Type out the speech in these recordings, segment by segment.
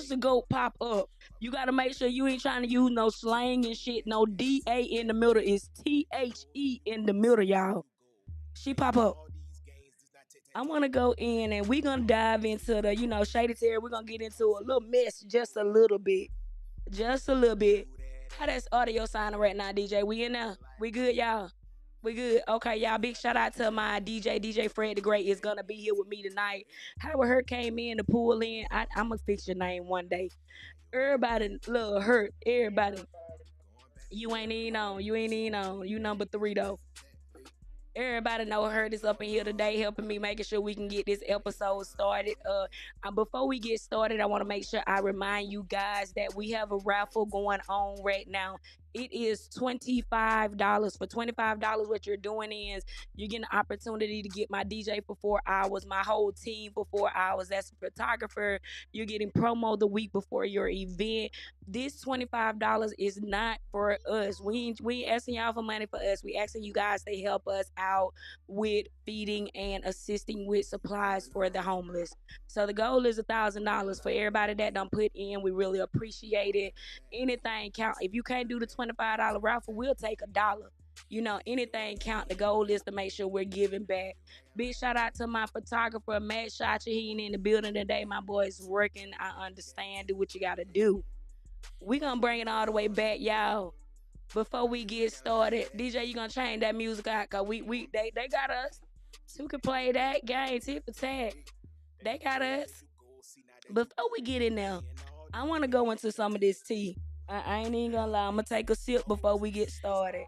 the goat pop up. You gotta make sure you ain't trying to use no slang and shit. No DA in the middle is THE in the middle, y'all. She pop up. I want to go in and we're gonna dive into the, Shady Terry. We're gonna get into a little mess, just a little bit, just a little bit. How that's audio sounding right now, DJ? We in there? We good, y'all? We good. Okay, y'all. Big shout out to my DJ Fred the Great is gonna be here with me tonight. Howard Hurt came in to pull in. I'm gonna fix your name one day. Everybody little hurt. Everybody. You ain't even on. You ain't even on. You number three though. Everybody know her is up in here today helping me making sure we can get this episode started. Before we get started, I want to make sure I remind you guys that we have a raffle going on right now. It is $25. For $25, what you're doing is you're getting an opportunity to get my DJ for 4 hours, my whole team for 4 hours. That's a photographer. You're getting promo the week before your event. This $25 is not for us. We ain't asking y'all for money for us. We asking you guys to help us out with feeding and assisting with supplies for the homeless. So the goal is $1,000 for everybody that don't put in. We really appreciate it. Anything count. If you can't do the $25 raffle, we'll take $1. Anything count. The goal is to make sure we're giving back. Big shout out to my photographer, Matt Shotcha. He ain't in the building today. My boy's working. I understand. Do what you gotta do. We gonna bring it all the way back, y'all. Before we get started, DJ, you gonna change that music out? Cause they got us. Who can play that game? TIT4TAT. They got us. Before we get in there, I want to go into some of this tea. I ain't even gonna lie. I'm gonna take a sip before we get started.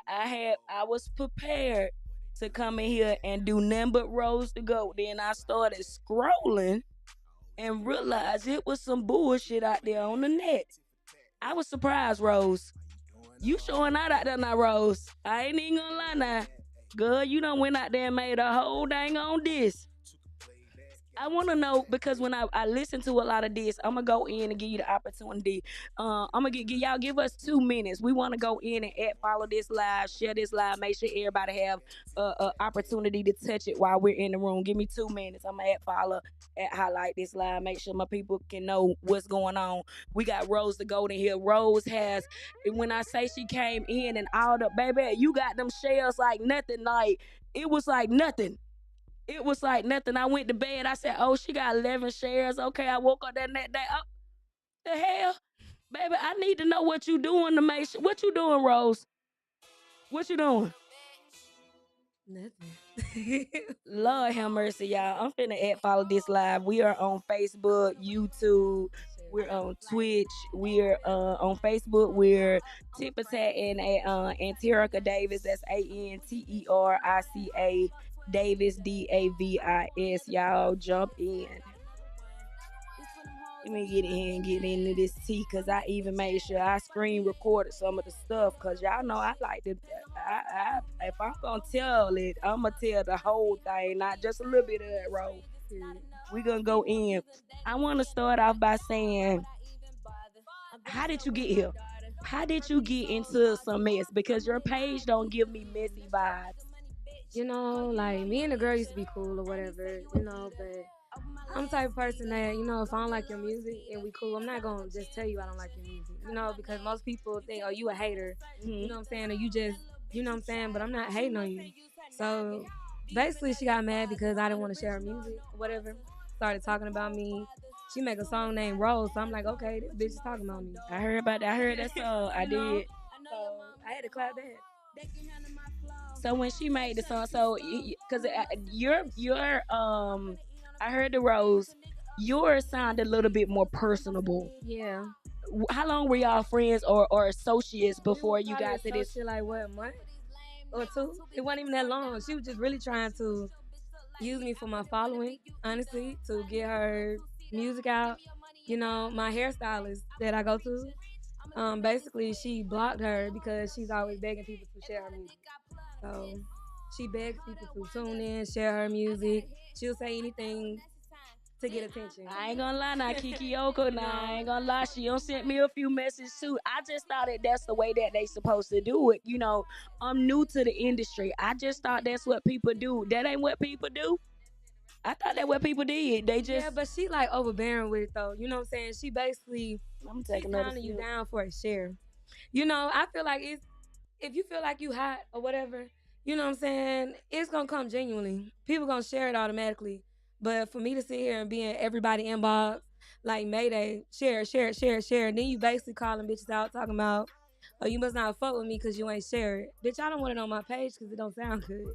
I was prepared to come in here and do nothing but Rose to go. Then I started scrolling and realized it was some bullshit out there on the net. I was surprised, Rose. You showing out there now, Rose. I ain't even gonna lie now. Girl, you done went out there and made a whole dang on this. I want to know because when I listen to a lot of this, I'm gonna go in and give you the opportunity. I'm gonna give y'all give us 2 minutes. We want to go in and follow this live, share this live, make sure everybody have a opportunity to touch it while we're in the room. Give me 2 minutes. I'm gonna follow, highlight this live, make sure my people can know what's going on. We got Rose the Golden here. Rose has, when I say she came in and all the baby, you got them shells like nothing. Like it was like nothing. It was like nothing. I went to bed. I said, "Oh, she got 11 shares." Okay, I woke up that day. Oh, the hell, baby! I need to know what you doing to make sure. What you doing, Rose? What you doing? Nothing. Lord have mercy, y'all. I'm finna follow this live. We are on Facebook, YouTube. We're on Twitch. We're on Facebook. We're TIT4TAT and Terica Davis. That's ANTERICA Davis DAVIS. Y'all jump in. Let me get in here and get into this tea because I even made sure I screen recorded some of the stuff because y'all know I like to. If I'm gonna tell it, I'm gonna tell the whole thing, not just a little bit of it, Rose. We gonna go in. I want to start off by saying, how did you get here? How did you get into some mess? Because your page don't give me messy vibes. Like me and the girl used to be cool or whatever, but I'm the type of person that, if I don't like your music and we cool, I'm not gonna just tell you I don't like your music, because most people think, oh, you a hater, Mhm. what I'm saying, or you just, what I'm saying, but I'm not hating on you. So basically, she got mad because I didn't want to share her music, or whatever. Started talking about me. She make a song named Rose, so I'm like, okay, this bitch is talking about me. I heard about that. I heard that song. I did. So I had to clap back. So when she made the song, so because I heard the Rose. Yours sounded a little bit more personable. Yeah. How long were y'all friends or associates before you got to this? Like what, a month or two? It wasn't even that long. She was just really trying to use me for my following, honestly, to get her music out. My hairstylist that I go to, basically she blocked her because she's always begging people to share her music. So she begs people to tune in, share her music. She'll say anything to get attention. I ain't gonna lie now, Kiki Yoko. Now I ain't gonna lie, she don't sent me a few messages too. I just thought that that's the way that they supposed to do it. I'm new to the industry. I just thought that's what people do. That ain't what people do. I thought that's what people did. They just. Yeah, but she like overbearing with it though. You know what I'm saying? She basically I'm she's taking another pounding you sip. down for a share. You know, I feel like it's if you feel like you hot or whatever, you know what I'm saying, it's gonna come genuinely. People gonna share it automatically. But for me to sit here and be in everybody inbox, like Mayday, share, share, share, share, and then you basically calling bitches out talking about, oh, you must not fuck with me because you ain't share it. Bitch, I don't want it on my page because it don't sound good.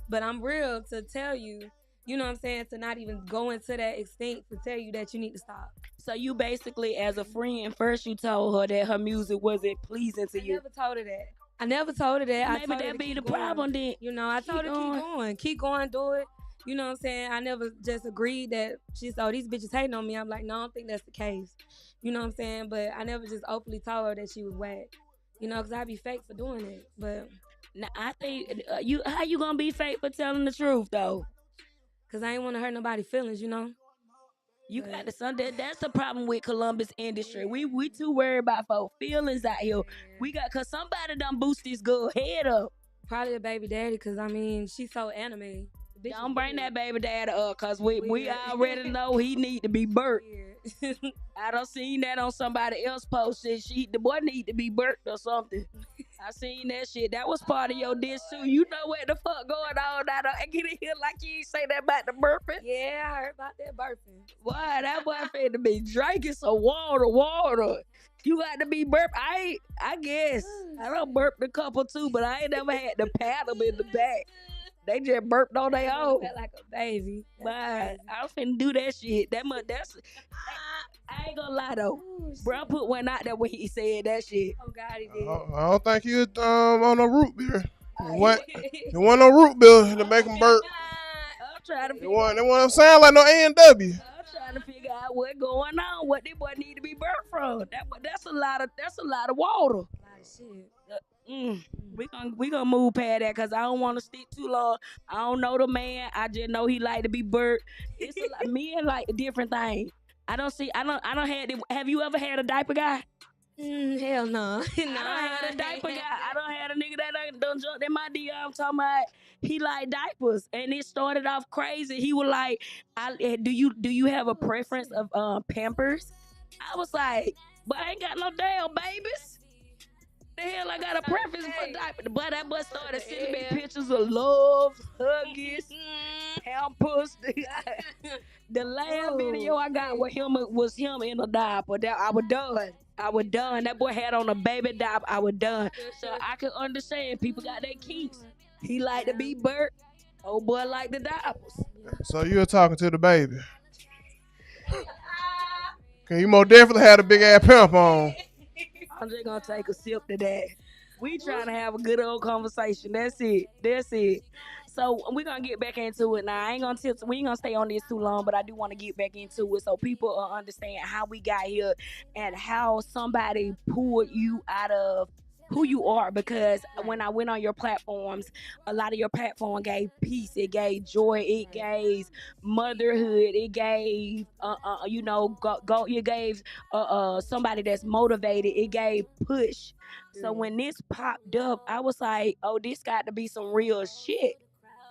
But I'm real to tell you, you know what I'm saying, to not even go into that extent to tell you that you need to stop. So you basically, as a friend, first you told her that her music wasn't pleasing to I you. never told her that. I never told her that. I Maybe told her that to be the keep going. problem then. You know, I told her keep going, do it. You know what I'm saying? I never just agreed that she said, oh, these bitches hating on me. I'm like, no, I don't think that's the case. You know what I'm saying? But I never just openly told her that she was whack. You know, because I'd be fake for doing it. But Now I think you how you gonna be fake for telling the truth though? because I ain't want to hurt nobody's feelings, you know? You But got to Sunday. That's the problem with Columbus industry. We too worried about folks feelings out here. We got cause somebody done boost this girl head up. probably a baby daddy because, I mean, she's so anime. Don't bring that baby daddy up, cause we already know he need to be burnt. I done seen that on somebody else posted. The boy need to be burnt or something. I seen that shit. That was part of your diss too. You know what the fuck going on now. Don't get in here like you ain't say that about the burping. Yeah, I heard about that burping. Why that boy finna be drinking some water. You got to be burp. I guess I done burped a couple too, but I ain't never had to pat them in the back. They just burped on their own. Felt like a baby. But I'm finna do that shit. That's. I ain't gonna lie though. Bro put one out there when he said that shit. Oh God, he did. I don't think he was on no root beer. What? It wasn't no root beer to make him burp. I'm trying to It figure wasn't sound like no A&W. I'm trying to figure out what's going on. What this boy need to be burnt from? That's a lot of water. A lot of shit. We gonna move past that because I don't want to stick too long. I don't know the man. I just know he like to be burnt. It's a lot. Men like different things. I don't had. Have you ever had a diaper guy? Hell no. I don't had a diaper guy. I don't had a nigga that done jumped in my DM talking about he like diapers, and it started off crazy. He was like, "Do you have a preference of Pampers?" I was like, "But I ain't got no damn babies. The hell I got a preference for diapers?" But that boy started sending me pictures of love, huggies, Pampers. The last video I got with him was him in a diaper. That I was done. That boy had on a baby diaper. I was done. So I can understand people got their kinks. He like to be burnt. Old boy like the diapers. So you were talking to the baby. Cause you most definitely had a big ass pimp on. I'm just gonna take a sip to that. We trying to have a good old conversation. That's it. So we're gonna get back into it now. I ain't gonna we ain't gonna stay on this too long, but I do want to get back into it so people understand how we got here and how somebody pulled you out of who you are. Because when I went on your platforms, a lot of your platform gave peace, it gave joy, it gave motherhood, it gave you gave somebody that's motivated, it gave push. So when this popped up, I was like, oh, this got to be some real shit.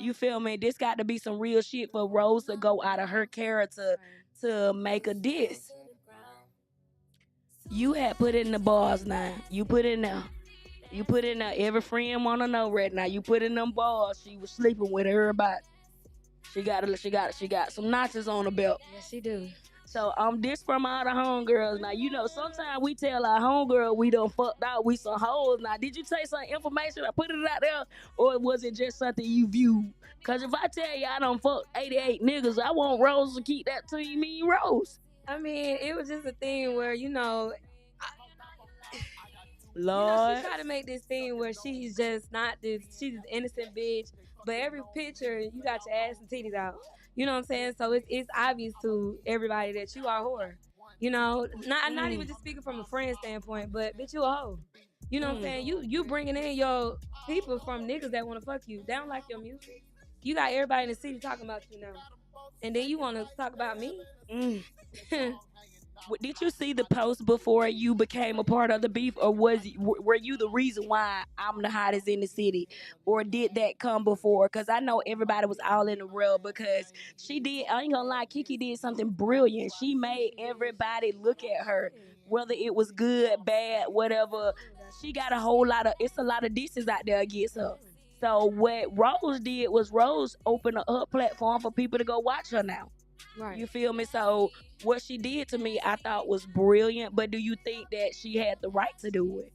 You feel me? This got to be some real shit for Rose to go out of her character to make a diss. You had put it in the bars now. You put it in there. Every friend wanna know right now. You put in them bars. She was sleeping with everybody. She got some notches on the belt. Yes, she do. So this from all the homegirls. Now, you know, sometimes we tell our homegirl we done fucked out, we some hoes. Now, did you take some information? I put it out there, or was it just something you viewed? Cause if I tell you I done fucked 88 niggas, I want Rose to keep that between me and Rose. I mean, it was just a thing where, Lord. she tried to make this thing where she's just not this, she's an innocent bitch. But every picture, you got your ass and titties out. You know what I'm saying? So it's obvious to everybody that you are a whore. You know, not even just speaking from a friend standpoint, but bitch, you a hoe. You know what I'm saying? You bringing in your people from niggas that want to fuck you. They don't like your music. You got everybody in the city talking about you now. And then you want to talk about me? Did you see the post before you became a part of the beef, or were you the reason why I'm the hottest in the city, or did that come before? Because I know everybody was all in the rail because she did. I ain't gonna lie, Kiki did something brilliant. She made everybody look at her, whether it was good, bad, whatever. She got a whole lot of. It's a lot of disses out there against her. So what Rose did was Rose opened her platform for people to go watch her now. Right. You feel me? So what she did to me, I thought was brilliant. But do you think that she had the right to do it?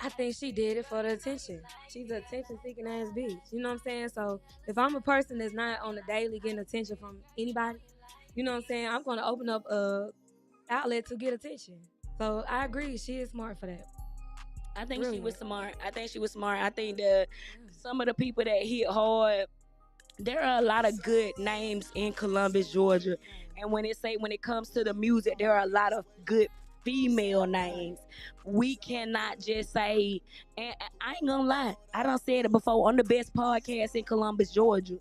I think she did it for the attention. She's an attention-seeking ass bitch. You know what I'm saying? So if I'm a person that's not on the daily getting attention from anybody, you know what I'm saying? I'm gonna open up a outlet to get attention. So I agree, she is smart for that. I think she was Brilliant. smart. I think she was smart. I think that some of the people that hit hard, there are a lot of good names in Columbus, Georgia. And when it comes to the music, there are a lot of good female names. We cannot just say, and I ain't gonna lie, I done said it before on the best podcast in Columbus, Georgia.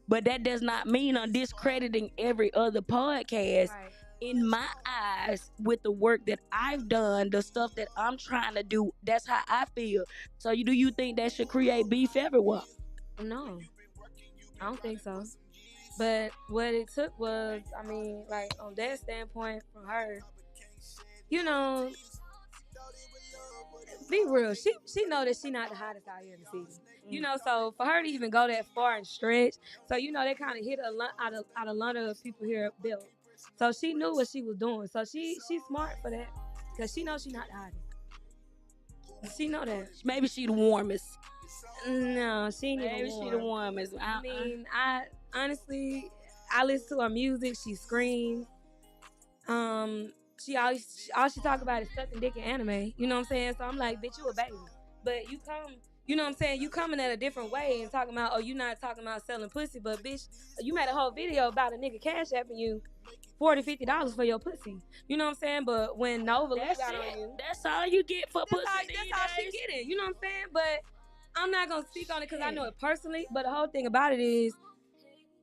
But that does not mean I'm discrediting every other podcast. Right. In my eyes, with the work that I've done, the stuff that I'm trying to do, that's how I feel. So do you think that should create beef everywhere? No, I don't think so. But what it took was, I mean, like on that standpoint from her, you know, be real. She know that she not the hottest out here in the city. You know, so for her to even go that far and stretch, so you know they kind of hit a lot out a lot of people here built. So she knew what she was doing. So she's smart for that, cause she knows she not the hottest. She know that. Maybe she the warmest. No, she ain't even Maybe warm. she the warmest. I mean, I honestly, I listen to her music. She screams. She always all she talk about is sucking dick and anime. You know what I'm saying? So I'm like, bitch, you a baby, but you come. You know what I'm saying? You coming at a different way and talking about, oh, you not talking about selling pussy, but bitch, you made a whole video about a nigga cash apping you $40-$50 for your pussy. You know what I'm saying? But when Nova that's got it. on you, That's all you get for pussy. that's all she getting. You know what I'm saying? But I'm not gonna speak on it because I know it personally. But the whole thing about it is,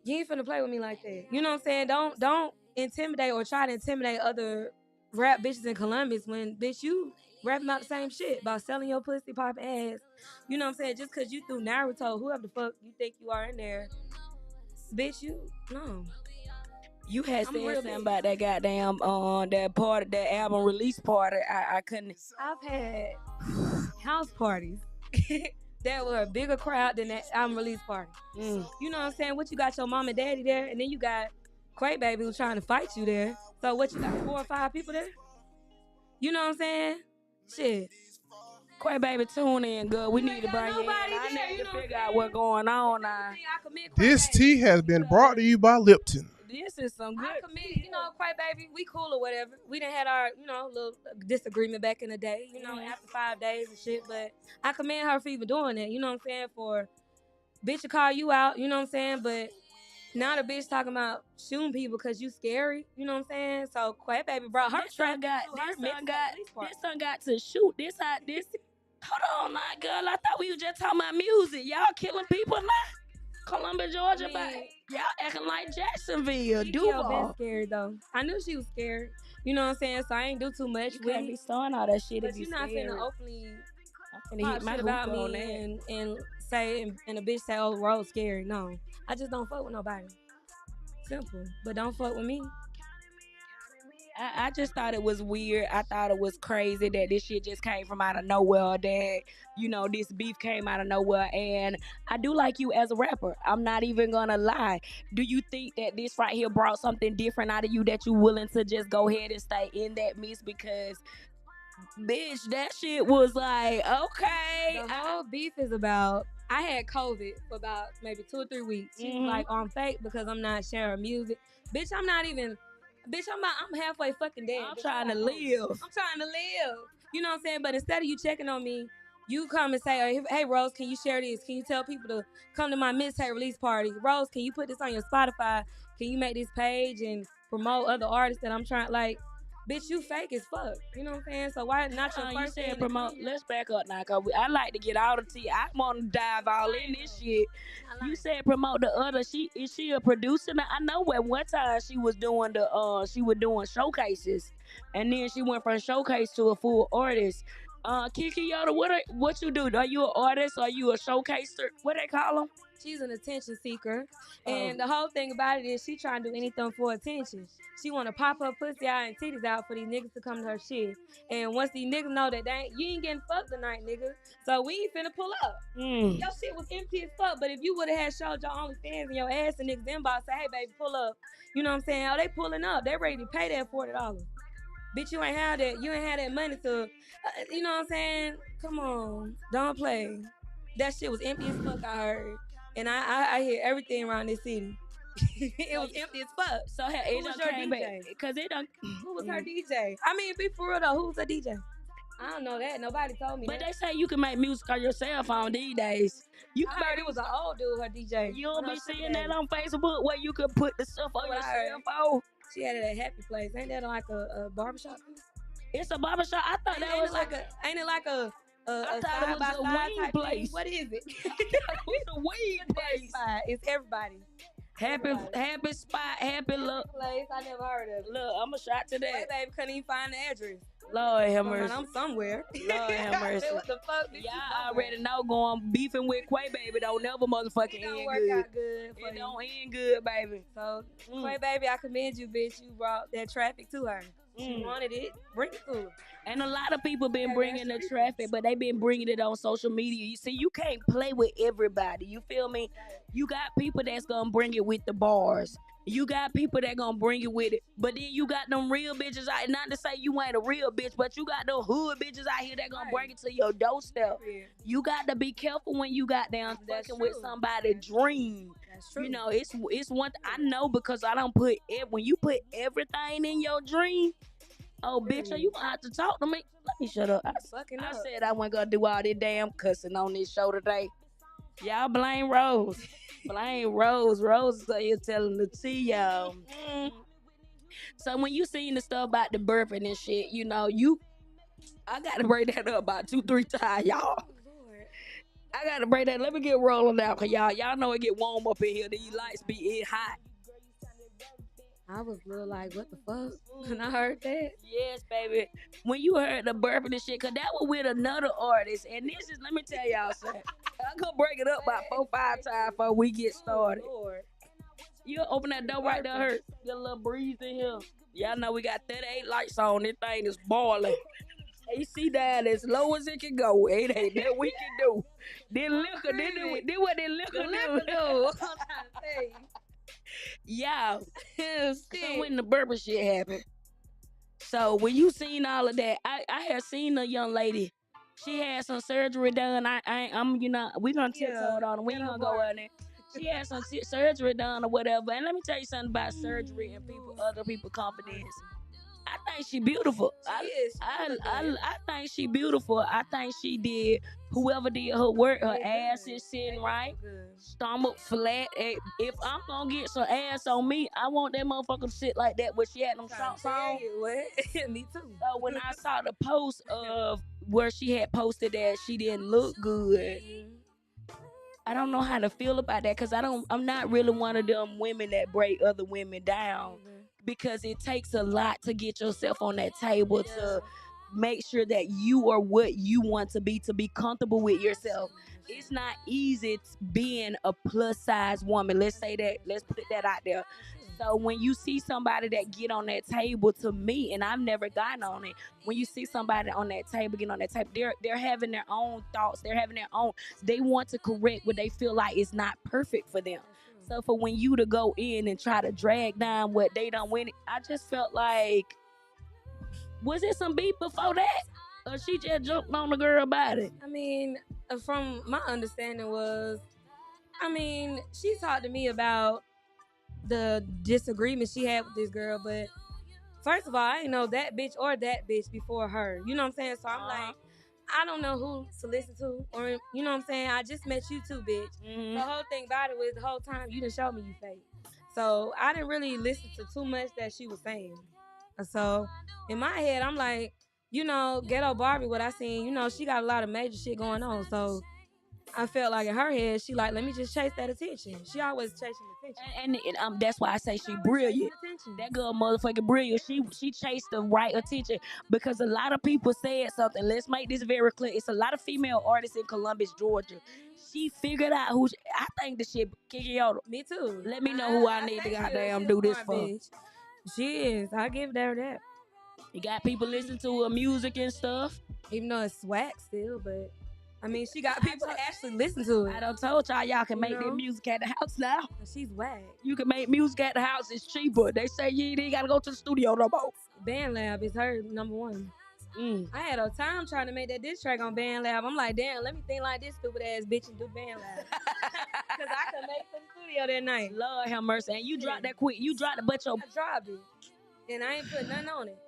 you ain't finna play with me like that. You know what I'm saying? Don't intimidate or try to intimidate other rap bitches in Columbus when bitch you rapping about the same shit about selling your pussy, pop ass. You know what I'm saying? Just cause you through Naruto, whoever the fuck you think you are in there, bitch, you no. You had I'm said real something big. about that goddamn that part of that album release party. I couldn't. I've had house parties that were a bigger crowd than that album release party. You know what I'm saying? What you got your mom and daddy there, and then you got Quay Baby who's trying to fight you there. So what you got 4 or 5 people there? You know what I'm saying? Shit. Quay Baby, tune in, good. We need to bring you in. I need to figure out what's going on now. This tea has been brought to you by Lipton. This is some good. I commend, you know, Quay Baby, we cool or whatever. We done had our, you know, little disagreement back in the day, you know, after 5 days and shit. But I commend her for even doing that, you know what I'm saying? For bitch to call you out, you know what I'm saying? But now the bitch talking about shooting people because you scary, you know what I'm saying? So Quay Baby brought her This son got to shoot. This. Hold on, my girl. I thought we were just talking about music. Y'all killing people now. Columbus, Georgia, but y'all acting like Jacksonville. Duval been Duval. scared though. I knew she was scared. You know what I'm saying? So I ain't do too much. You can't be starting all that shit but if you you not scared. finna openly I'm finna hit my shit hoop about on me that. and say and a bitch say, oh, Rose scary. No, I just don't fuck with nobody. Simple, but don't fuck with me. I just thought it was weird. I thought it was crazy that this shit just came from out of nowhere. That this beef came out of nowhere. And I do like you as a rapper. I'm not even gonna lie. Do you think that this right here brought something different out of you that you willing to just go ahead and stay in that mix? Because bitch, that shit was like, okay. The whole beef is about. I had COVID for about maybe 2 or 3 weeks. She's like on fake because I'm not sharing music. Bitch, I'm not even. Bitch, I'm halfway fucking dead. I'm trying to live. I'm trying to live. You know what I'm saying? But instead of you checking on me, you come and say, hey, Rose, can you share this? Can you tell people to come to my mixtape release party? Rose, can you put this on your Spotify? Can you make this page and promote other artists that I'm trying, like, bitch, you fake as fuck. You know what I'm saying? So why not your You first said thing to promote. come? Let's back up now, cause I like to get all the tea. I want to dive all in this shit. You said promote the other. Is she a producer now? I know at one time she was doing showcases, and then she went from showcase to a full artist. Kiki Yoda, what you do? Are you an artist? Are you a showcaser? What they call them? She's an attention seeker, Oh. and the whole thing about it is she trying to do anything for attention. She want to pop her pussy out and titties out for these niggas to come to her shit. And once these niggas know that you ain't getting fucked tonight, nigga, so we ain't finna pull up. Your shit was empty as fuck, but if you would have had showed your OnlyFans and your ass and niggas inbox say, hey baby, pull up, you know what I'm saying? Oh, they pulling up, they ready to pay that $40. Bitch, you ain't had that. You ain't had that money to, you know what I'm saying? Come on, don't play. That shit was empty as fuck. I heard, and I hear everything around this city. It was empty as fuck. So who was your DJ? Because it don't. Who was her DJ? I mean, be for real though. Who was her DJ? I don't know that. Nobody told me But that. they say you can make music on your cell phone these days. You I can heard it was an old dude, her DJ. You don't be seeing that on Facebook where you could put the stuff on your cell phone. She had it at Happy Place. Ain't that like a barbershop? It's a barbershop. I thought that was like ain't it like a side by side type place? What is it? It's a weed place. It's everybody. Happy spot, happy look. Place. I never heard of it. Look, I'm a shot to that. My baby couldn't even find the address. Lord have mercy. I'm somewhere. Lord have mercy. What the fuck? Y'all already know going beefing with Quay Baby don't never motherfucking end good. Out good it don't end good, baby. So Quay Baby, I commend you, bitch. You brought that traffic to her. She wanted it. Bring it to her. And a lot of people been bringing the traffic, but they been bringing it on social media. You see, you can't play with everybody. You feel me? You got people that's gonna bring it with the bars. You got people that gonna bring it with it. But then you got them real bitches out. Not to say you ain't a real bitch, but you got them hood bitches out here that gonna bring it to your doorstep. You got to be careful when you got down fucking with somebody's dream. You know, it's one I know because I don't put when you put everything in your dream. Oh, bitch, are you gonna have to talk to me? Let me shut up. I said I wasn't gonna do all this damn cussing on this show today. Y'all blame Rose. Blame Rose. Rose is here telling the tea, y'all. So when you seen the stuff about the burping and shit, you know, I gotta break that up about 2-3 times, y'all. I gotta break that. Let me get rolling out, cause y'all know it get warm up in here. These lights be hot. I was a little like, what the fuck? When I heard that. Yes, baby. When you heard the burping and shit, cause that was with another artist. And this is, let me tell y'all something. I'm gonna break it up about 4-5 times before we get started. You open that door right there, hurt. Get a little breeze in here. Y'all know we got 38 lights on. This thing is boiling. AC down as low as it can go. It ain't that we can do. Then liquor, then what that liquor do. Yeah. So when the burper shit happened. So when you seen all of that, I had seen a young lady. She had some surgery done. I'm we gonna tiptoe it on. We ain't gonna go in there. She had some surgery done or whatever. And let me tell you something about surgery and other people confidence. I think she beautiful. I think she beautiful. I think she did. Whoever did her work, her ass is sitting right, stomach flat. If I'm gonna get some ass on me, I want that motherfucker to sit like that. Where she had them shorts on. Me too. So when I saw the post of where she had posted that she didn't look good, I don't know how to feel about that because I'm not really one of them women that break other women down. Because it takes a lot to get yourself on that table to make sure that you are what you want to be comfortable with yourself. It's not easy being a plus size woman. Let's say that. Let's put that out there. So when you see somebody that get on that table, to me, and I've never gotten on it, when you see somebody on that table, get on that table, they're having their own thoughts. They're having their own. They want to correct what they feel like is not perfect for them. So for when you to go in and try to drag down what they done win, I just felt like, was it some beef before that? Or she just jumped on the girl about it? I mean, from my understanding was, she talked to me about the disagreement she had with this girl, but first of all, I didn't know that bitch or that bitch before her. You know what I'm saying? So I'm like, I don't know who to listen to, or you know what I'm saying? I just met you too, bitch. The whole thing about it was the whole time you didn't show me you fake. So I didn't really listen to too much that she was saying. So in my head, I'm like, you know, Ghetto Barbie, what I seen, you know, she got a lot of major shit going on. So I felt like in her head, she like, let me just chase that attention. She always chasing attention. And that's why I say she brilliant. That girl motherfucking brilliant. She chased the right attention because a lot of people said something. Let's make this very clear. It's a lot of female artists in Columbus, Georgia. She figured out who. I think the shit Kiki. Me too. Let me know who I need to goddamn do this for. Bitch. She is. I give her that. You got people listening to her music and stuff. Even though it's swag still, but I mean, she got people to actually listen to it. I done told y'all can make their music at the house now. She's whack. You can make music at the house. It's cheaper. They say you ain't gotta go to the studio no more. Band Lab is her number one. I had a time trying to make that diss track on Band Lab. I'm like, damn, let me think like this stupid ass bitch and do Band Lab. Because I could make the studio that night. Lord have mercy. And you dropped that quick. You dropped it, but I dropped it. And I ain't put nothing on it.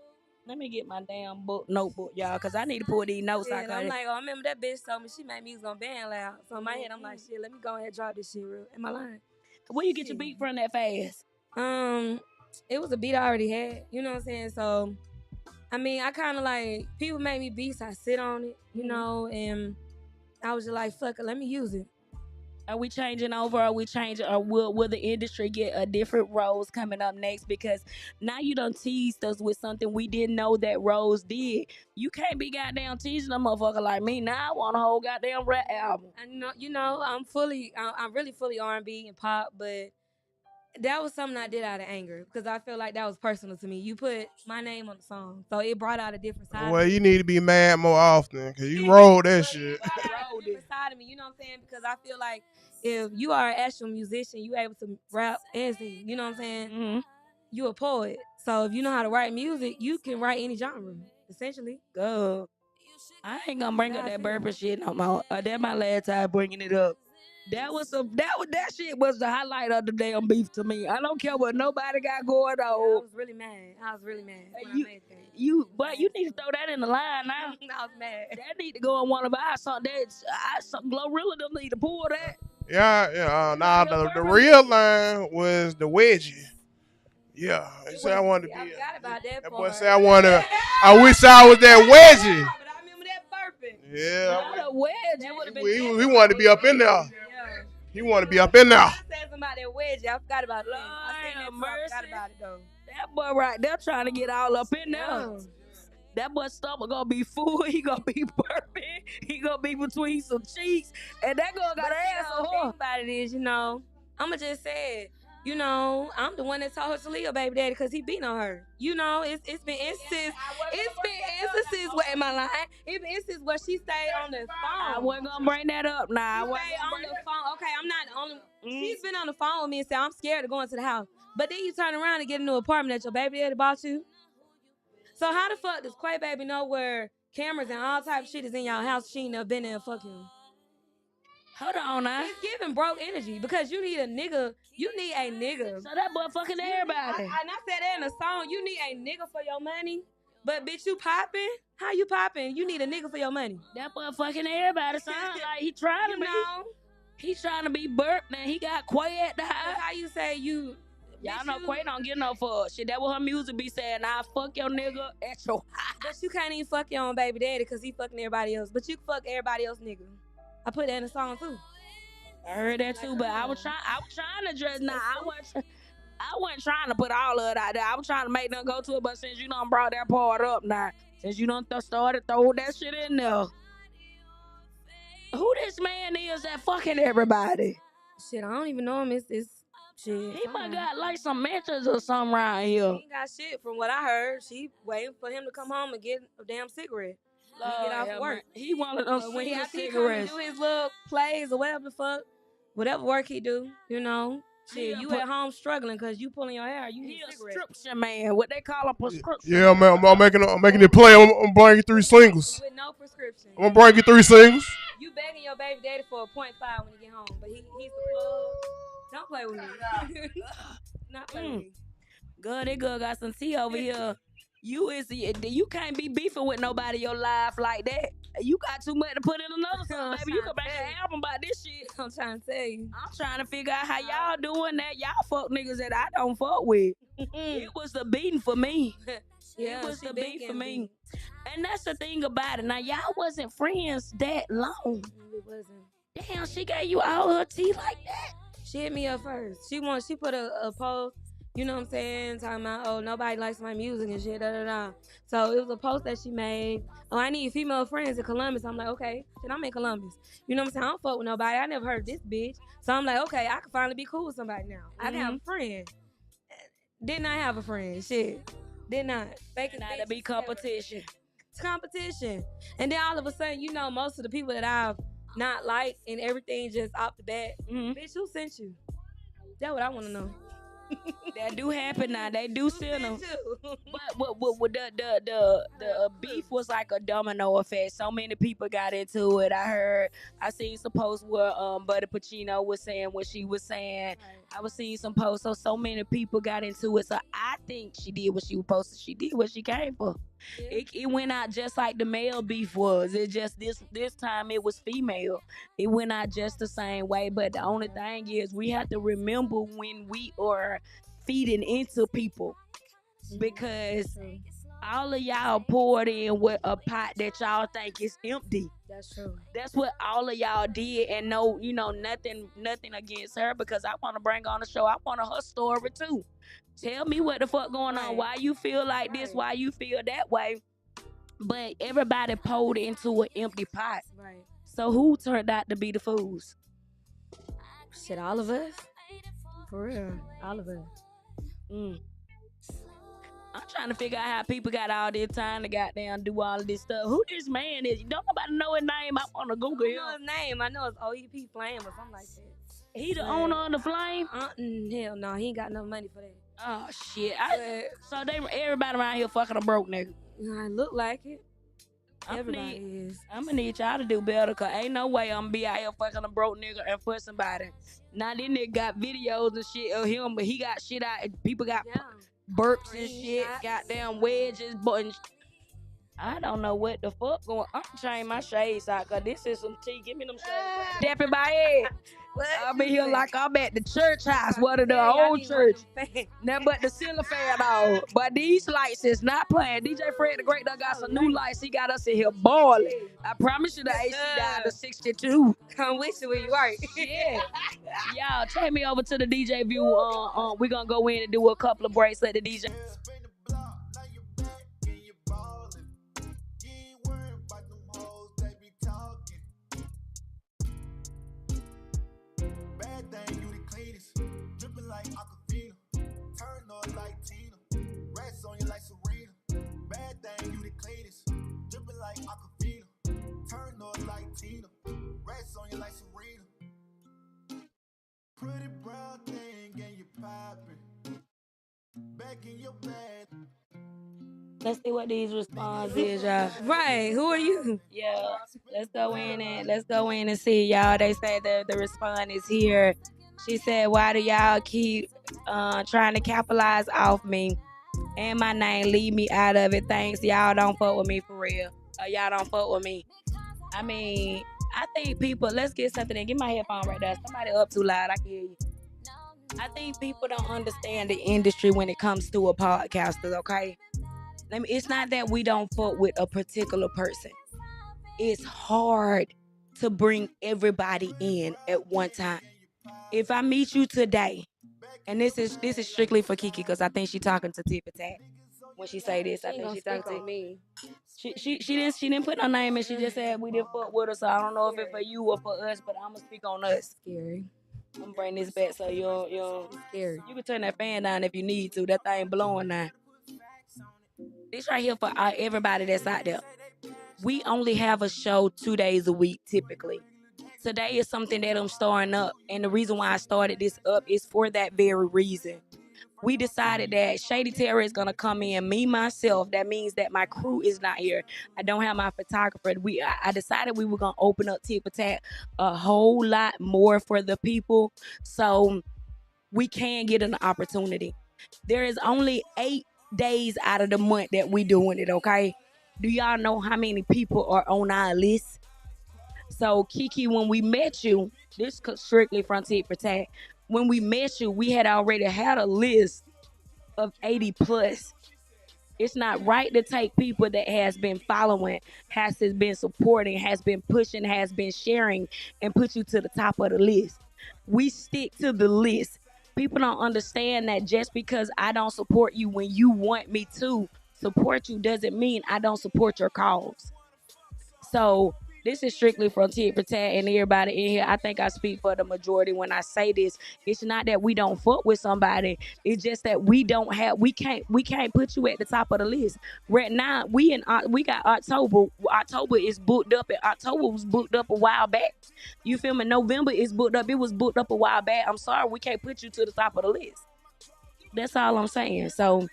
Let me get my damn notebook, y'all, because I need to pull these notes out. I'm like, oh, I remember that bitch told me she made music on Band Lab. So in my head, I'm like, shit, let me go ahead and drop this shit real. Am I lying? Where you get your beat from that fast? It was a beat I already had. You know what I'm saying? So, I mean, I kind of like, people make me beats, I sit on it, you know, and I was just like, fuck it, let me use it. Are we changing over? Are we changing? Or will the industry get a different roles coming up next? Because now you done teased us with something we didn't know that Rose did. You can't be goddamn teasing a motherfucker like me. Now I want a whole goddamn rap album. And you know, I'm really fully R&B and pop, but that was something I did out of anger because I feel like that was personal to me. You put my name on the song, so it brought out a different side. Well, you need to be mad more often because you rolled that shit. A different side of me, you know what I'm saying? Because I feel like if you are an actual musician, you able to rap and sing. You know what I'm saying? You a poet, so if you know how to write music, you can write any genre, essentially. Go. I ain't gonna bring up that burper shit no more. That's my last time bringing it up. That shit was the highlight of the damn beef to me. I don't care what nobody got going on. Yeah, I was really mad. But you need to throw that in the line now. I was mad. That need to go on one of our songs. Glorilla them need to pull that. Yeah. Nah, the real line was the wedgie. Yeah, he said I wanted to be. I forgot about that part. Boy said I wish I was that wedgie. But I remember that burping. Yeah, he wanted to be up in there. He want to be up in there. I said something about that wedgie. I forgot about it. I forgot about it though. That boy right there trying to get all up in there. That boy's stomach gonna be full. He gonna be burping. He gonna be between some cheeks. And that girl got an ass on her. The thing about it is, you know, I'ma just say it. You know, I'm the one that told her to leave her baby daddy because he beating on her. You know, it's been instances. Where am I lying? It's been instances where she stayed on the phone. I wasn't gonna bring that up. Nah, I wasn't on the phone. Okay, I'm not on. She's been on the phone with me and said I'm scared of going to the house. But then you turn around and get a new apartment that your baby daddy bought you. So how the fuck does Quay baby know where cameras and all type of shit is in y'all house? She ain't never been there and fuck him. Hold on now. It's giving broke energy because you need a nigga. You need a nigga. So that boy fucking everybody. And I said that in a song. You need a nigga for your money. But bitch, you popping? How you popping? You need a nigga for your money. That boy fucking everybody. Sound like he trying to be. He trying to be burped and he got Quay at the house. How you say you? Y'all know Quay don't get no fuck. Shit, that what her music be saying. Nah, fuck your nigga at your house. But you can't even fuck your own baby daddy because he fucking everybody else. But you can fuck everybody else nigga. I put that in the song too. I heard that too, but I was trying to dress. Nah, I wasn't trying to put all of it out there. I was trying to make them go to it, but since you done brought that part up now, since you done started throwing that shit in there, who this man is that fucking everybody? Shit, I don't even know him. It's shit. He might got like some mentors or something around here. He ain't got shit from what I heard. She waiting for him to come home and get a damn cigarette. Get off work. He wanted us when he cigarettes. Do his little plays or whatever the fuck, whatever work he do, you know. Shit, you at home struggling because you pulling your hair. You need a prescription man. What they call a prescription. Yeah, man. I'm making it play. I'm gonna bring you 3 singles. With no prescription. I'm gonna bring you 3 singles. You begging your baby daddy for a 0.5 when you get home, but he's the plug. Don't play with me. Not play with me. Girl, that girl got some tea over here. You can't be beefing with nobody in your life like that. You got too much to put in another song, baby. You can make an album about this shit. I'm trying to tell you. I'm trying to figure out how y'all doing that. Y'all fuck niggas that I don't fuck with. It was the beating for me. Yeah, it was she the been beef for getting me. beat. And that's the thing about it. Now y'all wasn't friends that long. It wasn't. Damn, she gave you all her tea like that. She hit me up first. She put a post, you know what I'm saying, talking about, oh, nobody likes my music and shit, da da da. So it was a post that she made. Oh, I need female friends in Columbus. I'm like, okay, shit, I'm in Columbus. You know what I'm saying? I don't fuck with nobody. I never heard of this bitch. So I'm like, okay, I can finally be cool with somebody now. I can have a friend. Did not have a friend. Shit. Did not. Fake Now to be competition. It's competition. And then all of a sudden, you know, most of the people that I've not liked and everything just off the bat, bitch, who sent you? That's what I want to know. That do happen now. They do send them. But But the beef was like a domino effect. So many people got into it. I seen some posts where Buddy Pacino was saying what she was saying. I was seeing some posts. So many people got into it. So I think she did what she was supposed to. She did what she came for. Yeah. It went out just like the male beef was. It just this time it was female. It went out just the same way. But the only thing is we have to remember when we are feeding into people, because all of y'all poured in with a pot that y'all think is empty. That's true. That's what all of y'all did. And no, you know, nothing against her, because I want to bring on the show. I want her story too. Tell me what the fuck going on. Why you feel like this? Why you feel that way? But everybody poured into an empty pot. Right. So who turned out to be the fools? Shit, all of us. For real, all of us. I'm trying to figure out how people got all this time to goddamn do all of this stuff. Who this man is? Don't nobody know his name. I want to Google him. I know his name. I know it's OEP Flame or something like that. He the owner of the Flame? Hell no, he ain't got no money for that. Oh shit! So everybody around here fucking a broke nigga. I look like it. Everybody is. I'm gonna need y'all to do better, cause ain't no way I'm gonna be out here fucking a broke nigga and for somebody. Now this nigga got videos and shit of him, but he got shit out. People got burps and shit, goddamn wedges, buttons. I don't know what the fuck going. I'm changing my shades out, cause this is some tea. Give me them shades. Dapping my head. I'll be here like I'm at the church house, what of the old church. Nothing but the ceiling fan on. But these lights is not playing. DJ Fred the Great done got some new lights. He got us in here boiling. I promise you the AC down to 62. Come with you when you work. Yeah. Y'all, take me over to the DJ view. We're gonna go in and do a couple of breaks at the DJ. Pretty brown thing and you poppin'. Back in your bed. Let's see what these responses is, y'all. Right, who are you? Yeah, let's go in and see, y'all. They say the response is here. She said, "Why do y'all keep trying to capitalize off me and my name? Leave me out of it. Thanks, y'all don't fuck with me for real. Y'all don't fuck with me." I mean, I think people. Let's get something in. Get my headphone right there. Somebody up too loud. I can hear you. I think people don't understand the industry when it comes to a podcaster. Okay. It's not that we don't fuck with a particular person. It's hard to bring everybody in at one time. If I meet you today, and this is strictly for Kiki, because I think she's talking to TIT4TAT when she say this. I think she's talking to me. She didn't put no name, and she just said we didn't fuck with her. So I don't know if it's for you or for us, but I'm gonna speak on us. Scary. I'm gonna bring this back so you scary. You can turn that fan down if you need to. That thing blowing now. This right here for everybody that's out there. We only have a show 2 days a week, typically. Today is something that I'm starting up. And the reason why I started this up is for that very reason. We decided that Shady Terror is going to come in, me, myself. That means that my crew is not here. I don't have my photographer. I decided we were going to open up TIT4TAT a whole lot more for the people, so we can get an opportunity. There is only 8 days out of the month that we doing it, okay? Do y'all know how many people are on our list? So Kiki, when we met you, this is strictly from TIT4TAT. When we met you, we had already had a list of 80 plus. It's not right to take people that has been following, has been supporting, has been pushing, has been sharing, and put you to the top of the list. We stick to the list. People don't understand that just because I don't support you when you want me to support you doesn't mean I don't support your cause. So this is strictly from TIT4TAT and everybody in here. I think I speak for the majority when I say this. It's not that we don't fuck with somebody. It's just that we can't put you at the top of the list. Right now, we got October. October is booked up, and October was booked up a while back. You feel me? November is booked up. It was booked up a while back. I'm sorry, we can't put you to the top of the list. That's all I'm saying. So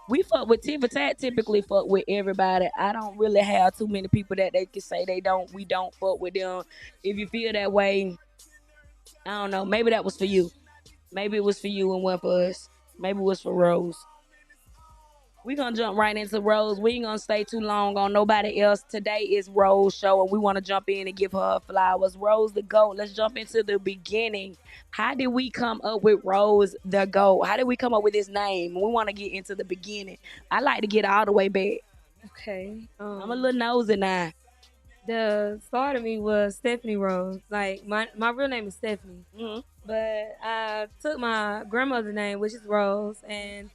we fuck with TIT4TAT, typically fuck with everybody. I don't really have too many people that they can say we don't fuck with them. If you feel that way, I don't know. Maybe that was for you. Maybe it was for you and one for us. Maybe it was for Rose. We gonna jump right into Rose. We ain't gonna stay too long on nobody else. Today is Rose show, and we want to jump in and give her flowers. Rose the GOAT. Let's jump into the beginning. How did we come up with Rose the GOAT? How did we come up with this name? We want to get into the beginning. I like to get all the way back. Okay. I'm a little nosy now. The start of me was Stephanie Rose. Like my real name is Stephanie, but I took my grandmother's name, which is Rose, and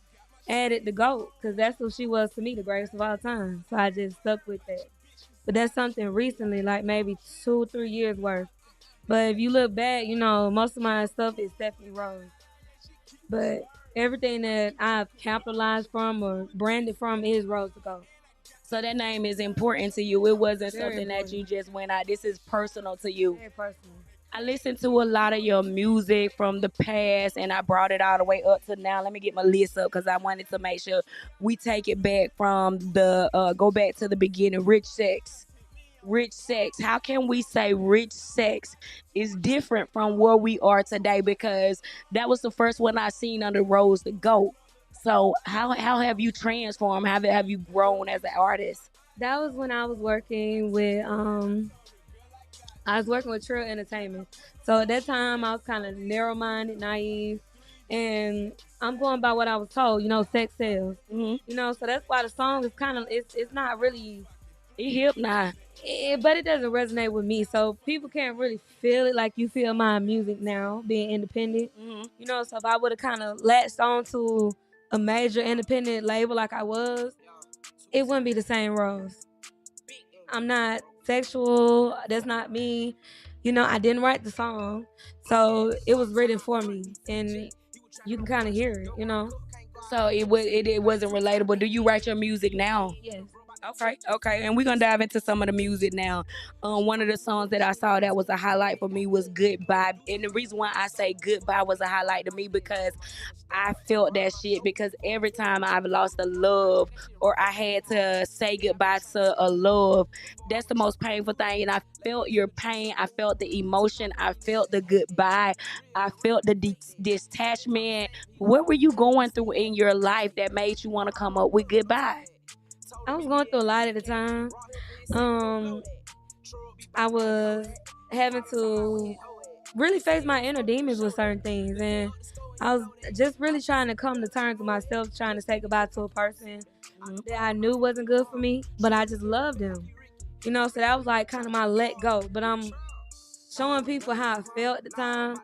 added the GOAT because that's who she was to me, the greatest of all time. So I just stuck with that. But that's something recently, like maybe 2-3 years worth. But if you look back, most of my stuff is Stephanie Rose. But everything that I've capitalized from or branded from is Rose the GOAT. So that name is important to you. It wasn't Very something important. that you just went out. This is personal to you. Very personal. I listened to a lot of your music from the past and I brought it all the way up to now. Let me get my list up because I wanted to make sure we take it back from go back to the beginning. Rich Sex. Rich Sex. How can we say Rich Sex is different from where we are today? Because that was the first one I seen under Rose the GOAT. So how have you transformed? How have you grown as an artist? That was when I was working with Trill Entertainment. So at that time I was kind of narrow minded, naive, and I'm going by what I was told. Sex sells. So that's why the song is kind of it's not really It hip now. but it doesn't resonate with me. So people can't really feel it like you feel my music now, being independent. So if I would have kind of latched on to a major independent label like I was, it wouldn't be the same Rose. I'm not sexual. That's not me. I didn't write the song, so it was written for me, and you can kind of hear it. So it wasn't relatable. Do you write your music now? Yes. Okay, and we're gonna dive into some of the music now. One of the songs that I saw that was a highlight for me was "Goodbye," and the reason why I say "Goodbye" was a highlight to me because I felt that shit. Because every time I've lost a love or I had to say goodbye to a love, that's the most painful thing. And I felt your pain. I felt the emotion. I felt the goodbye. I felt the detachment. What were you going through in your life that made you want to come up with "Goodbye"? I was going through a lot at the time. I was having to really face my inner demons with certain things, and I was just really trying to come to terms with myself, trying to say goodbye to a person that I knew wasn't good for me, but I just loved them. So that was like kind of my let go. But I'm showing people how I felt at the time,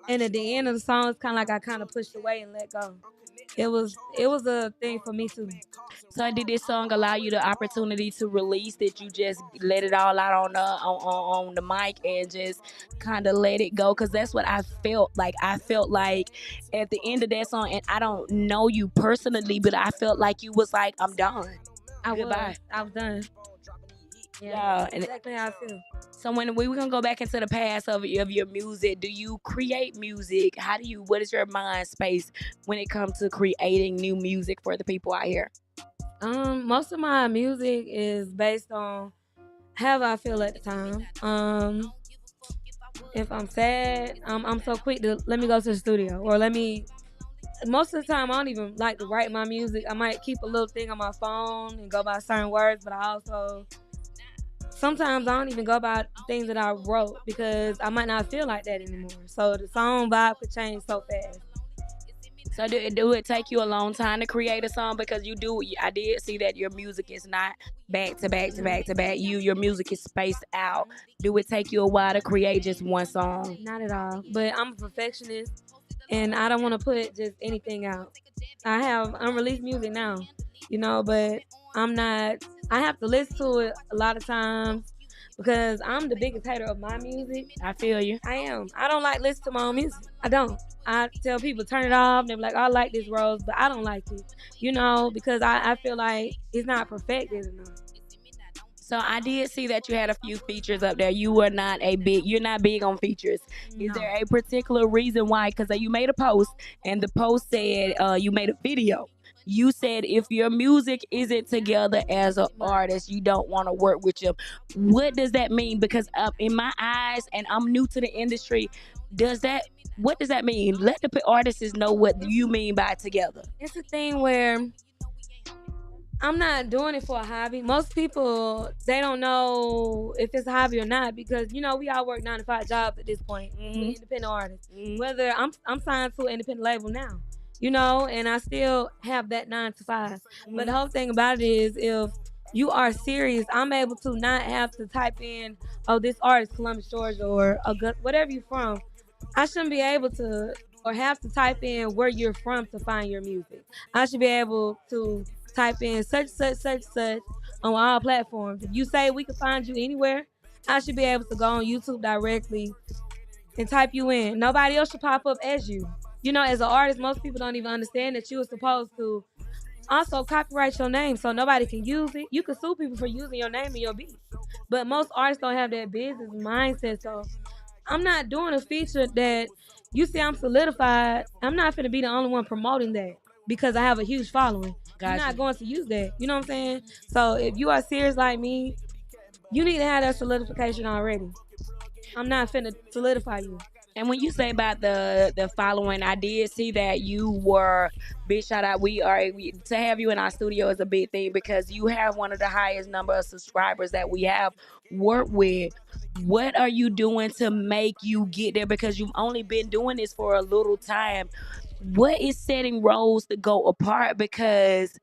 and at the end of the song, it's kind of like I kind of pushed away and let go. It was a thing for me too. So did this song allow you the opportunity to release that you just let it all out on the mic and just kind of let it go? Because that's what I felt like. I felt like at the end of that song, and I don't know you personally, but I felt like you was like, I'm done. Goodbye. I was done. Yeah, and exactly how I feel. So when we're gonna go back into the past of your music, do you create music? What is your mind space when it comes to creating new music for the people out here? Most of my music is based on how I feel at the time. If I'm sad, I'm so quick to let me go to the studio or most of the time I don't even like to write my music. I might keep a little thing on my phone and go by certain words, but I also sometimes I don't even go by things that I wrote because I might not feel like that anymore. So the song vibe could change so fast. So do it take you a long time to create a song? Because you do, I did see that your music is not back to back to back to back. Your music is spaced out. Do it take you a while to create just one song? Not at all. But I'm a perfectionist, and I don't want to put just anything out. I have unreleased music now, but I'm not. I have to listen to it a lot of times because I'm the biggest hater of my music. I feel you. I am. I don't like listening to my own music. I don't. I tell people turn it off. They're like, I like this Rose, but I don't like it. Because I feel like it's not perfected enough. So I did see that you had a few features up there. You're not big on features. Is there a particular reason why? Because you made a post and the post said you made a video. You said if your music isn't together as an artist, you don't want to work with you. What does that mean? Because in my eyes, and I'm new to the industry, what does that mean? Let the artists know what you mean by together. It's a thing where I'm not doing it for a hobby. Most people, they don't know if it's a hobby or not because we all work 9 to 5 jobs at this point. Mhm. Independent artists. Mhm. Whether I'm signed to an independent label now, and I still have that 9 to 5. But the whole thing about it is, if you are serious, I'm able to not have to type in, oh, this artist Columbus, Georgia, or whatever you're from. I shouldn't be able to or have to type in where you're from to find your music. I should be able to type in such on all platforms. If you say we can find you anywhere, I should be able to go on YouTube directly and type you in. Nobody else should pop up as you. As an artist, most people don't even understand that you are supposed to also copyright your name so nobody can use it. You can sue people for using your name and your beat. But most artists don't have that business mindset. So I'm not doing a feature that you see I'm solidified. I'm not going to be the only one promoting that because I have a huge following. You're not going to use that. You know what I'm saying? So if you are serious like me, you need to have that solidification already. I'm not finna solidify you. And when you say about the following, I did see that you were big shout out. To have you in our studio is a big thing because you have one of the highest number of subscribers that we have worked with. What are you doing to make you get there? Because you've only been doing this for a little time. What is setting Rose to go apart? Because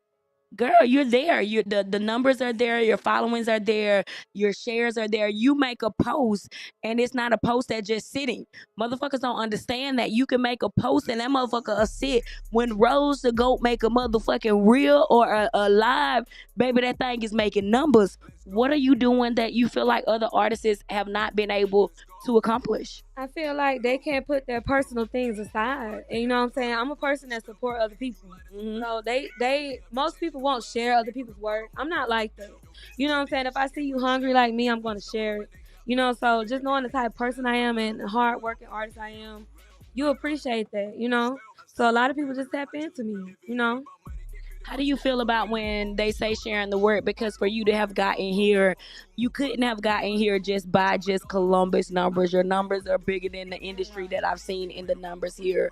girl, you're there. The numbers are there, your followings are there, your shares are there. You make a post and it's not a post that's just sitting. Motherfuckers don't understand that you can make a post and that motherfucker will sit. When Rose the Goat make a motherfucking reel or a live, baby, that thing is making numbers. What are you doing that you feel like other artists have not been able to accomplish? I feel like they can't put their personal things aside. And you know what I'm saying? I'm a person that support other people. Mhm. So most people won't share other people's work. I'm not like that. You know what I'm saying? If I see you hungry like me, I'm going to share it. So just knowing the type of person I am and the hard working artist I am, you appreciate that. So a lot of people just tap into me. How do you feel about when they say sharing the work? Because for you to have gotten here, you couldn't have gotten here just by just Columbus numbers. Your numbers are bigger than the industry that I've seen in the numbers here.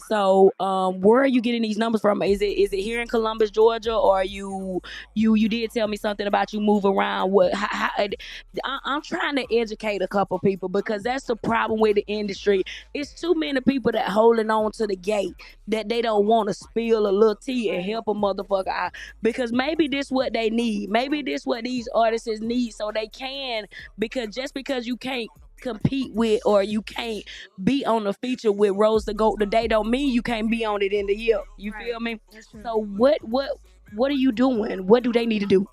So, where are you getting these numbers from? Is it here in Columbus, Georgia, or you did tell me something about you move around? I'm trying to educate a couple people because that's the problem with the industry. It's too many people that holding on to the gate that they don't want to spill a little tea and help a motherfucker out because maybe this what they need. Maybe this what these artists need so they can, because just because you can't compete with or you can't be on the feature with Rose the Goat today don't mean you can't be on it in the year. You feel me? So what are you doing? What do they need to do?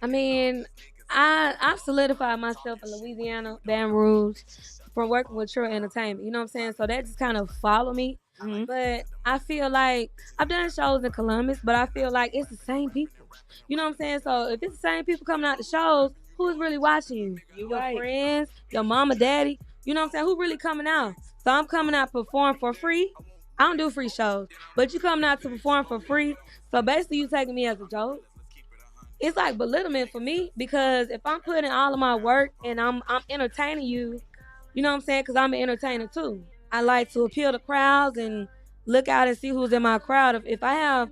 I mean, I've solidified myself in Louisiana, Baton Rouge, from working with True Entertainment. You know what I'm saying? So that just kind of followed me. Mhm. But I feel like I've done shows in Columbus, but I feel like it's the same people. You know what I'm saying? So if it's the same people coming out to shows, who's really watching you? You Your right. friends, your mama, daddy. You know what I'm saying? Who really coming out? So I'm coming out to perform for free. I don't do free shows, but you coming out to perform for free. So basically, you taking me as a joke. It's like belittlement for me because if I'm putting all of my work and I'm entertaining you, you know what I'm saying? Because I'm an entertainer too. I like to appeal to crowds and look out and see who's in my crowd. If I have,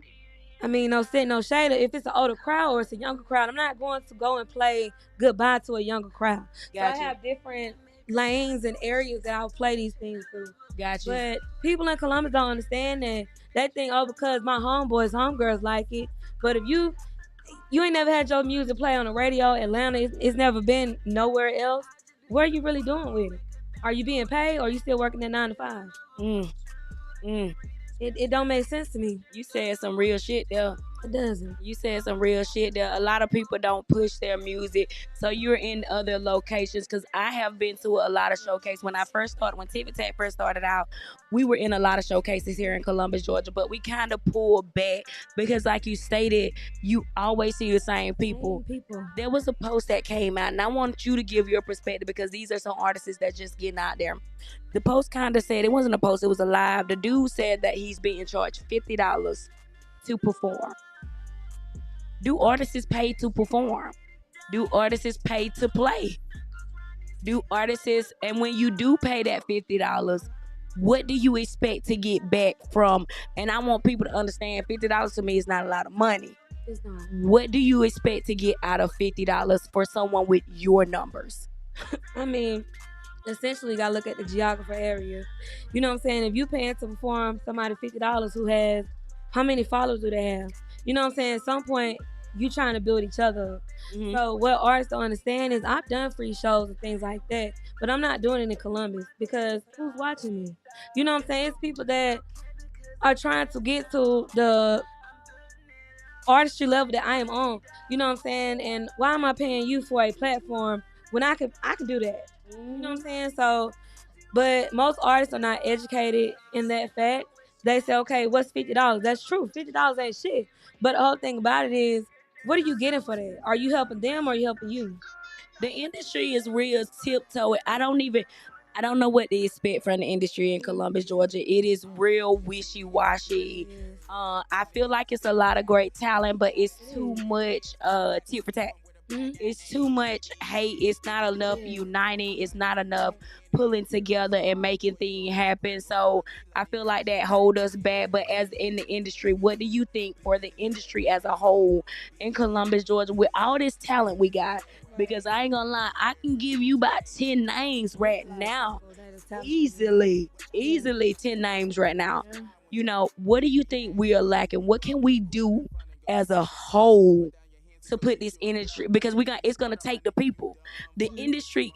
no sit, no shade. If it's an older crowd or it's a younger crowd, I'm not going to go and play goodbye to a younger crowd. So I Gotcha. have different lanes and areas that I'll play these things through. Got you. But people in Columbus don't understand that. They think, oh, because my homeboys, homegirls like it. But if you ain't never had your music play on the radio, Atlanta, it's never been nowhere else. What are you really doing with it? Are you being paid or are you still working that 9 to 5? It don't make sense to me. You said some real shit there. It doesn't. You said some real shit there. A lot of people don't push their music. So you're in other locations, because I have been to a lot of showcases. When TIT4TAT first started out, we were in a lot of showcases here in Columbus, Georgia, but we kind of pulled back because, like you stated, you always see the same people. There was a post that came out, and I want you to give your perspective because these are some artists that just getting out there. The post kind of said, it wasn't a post, it was a live. The dude said that he's being charged $50 to perform. Do artists pay to perform? Do artists pay to play? Do artists, and when you do pay that $50, what do you expect to get back from? And I want people to understand, $50 to me is not a lot of money. It's not. What do you expect to get out of $50 for someone with your numbers? I mean, essentially, you gotta look at the geography area. You know what I'm saying? If you paying to perform somebody $50 who has, how many followers do they have? You know what I'm saying? At some point, you trying to build each other up. So what artists don't understand is I've done free shows and things like that, but I'm not doing it in Columbus because who's watching me? You know what I'm saying? It's people that are trying to get to the artistry level that I am on. You know what I'm saying? And why am I paying you for a platform when I can do that? You know what I'm saying? So, but most artists are not educated in that fact. They say, okay, what's $50? That's true. $50 ain't shit. But the whole thing about it is, what are you getting for that? Are you helping them or are you helping you? The industry is real tiptoe. I don't know what to expect from the industry in Columbus, Georgia. It is real wishy-washy. I feel like it's a lot of great talent, but it's too much tit for tat. It's too much hate. It's not enough uniting. It's not enough pulling together and making things happen. So I feel like that hold us back. But as in the industry, what do you think for the industry as a whole in Columbus, Georgia, with all this talent we got? Because I ain't gonna lie, I can give you about 10 names right now. Easily 10 names right now. You know, what do you think we are lacking? What can we do as a whole to put this industry, because it's gonna take the people. The industry,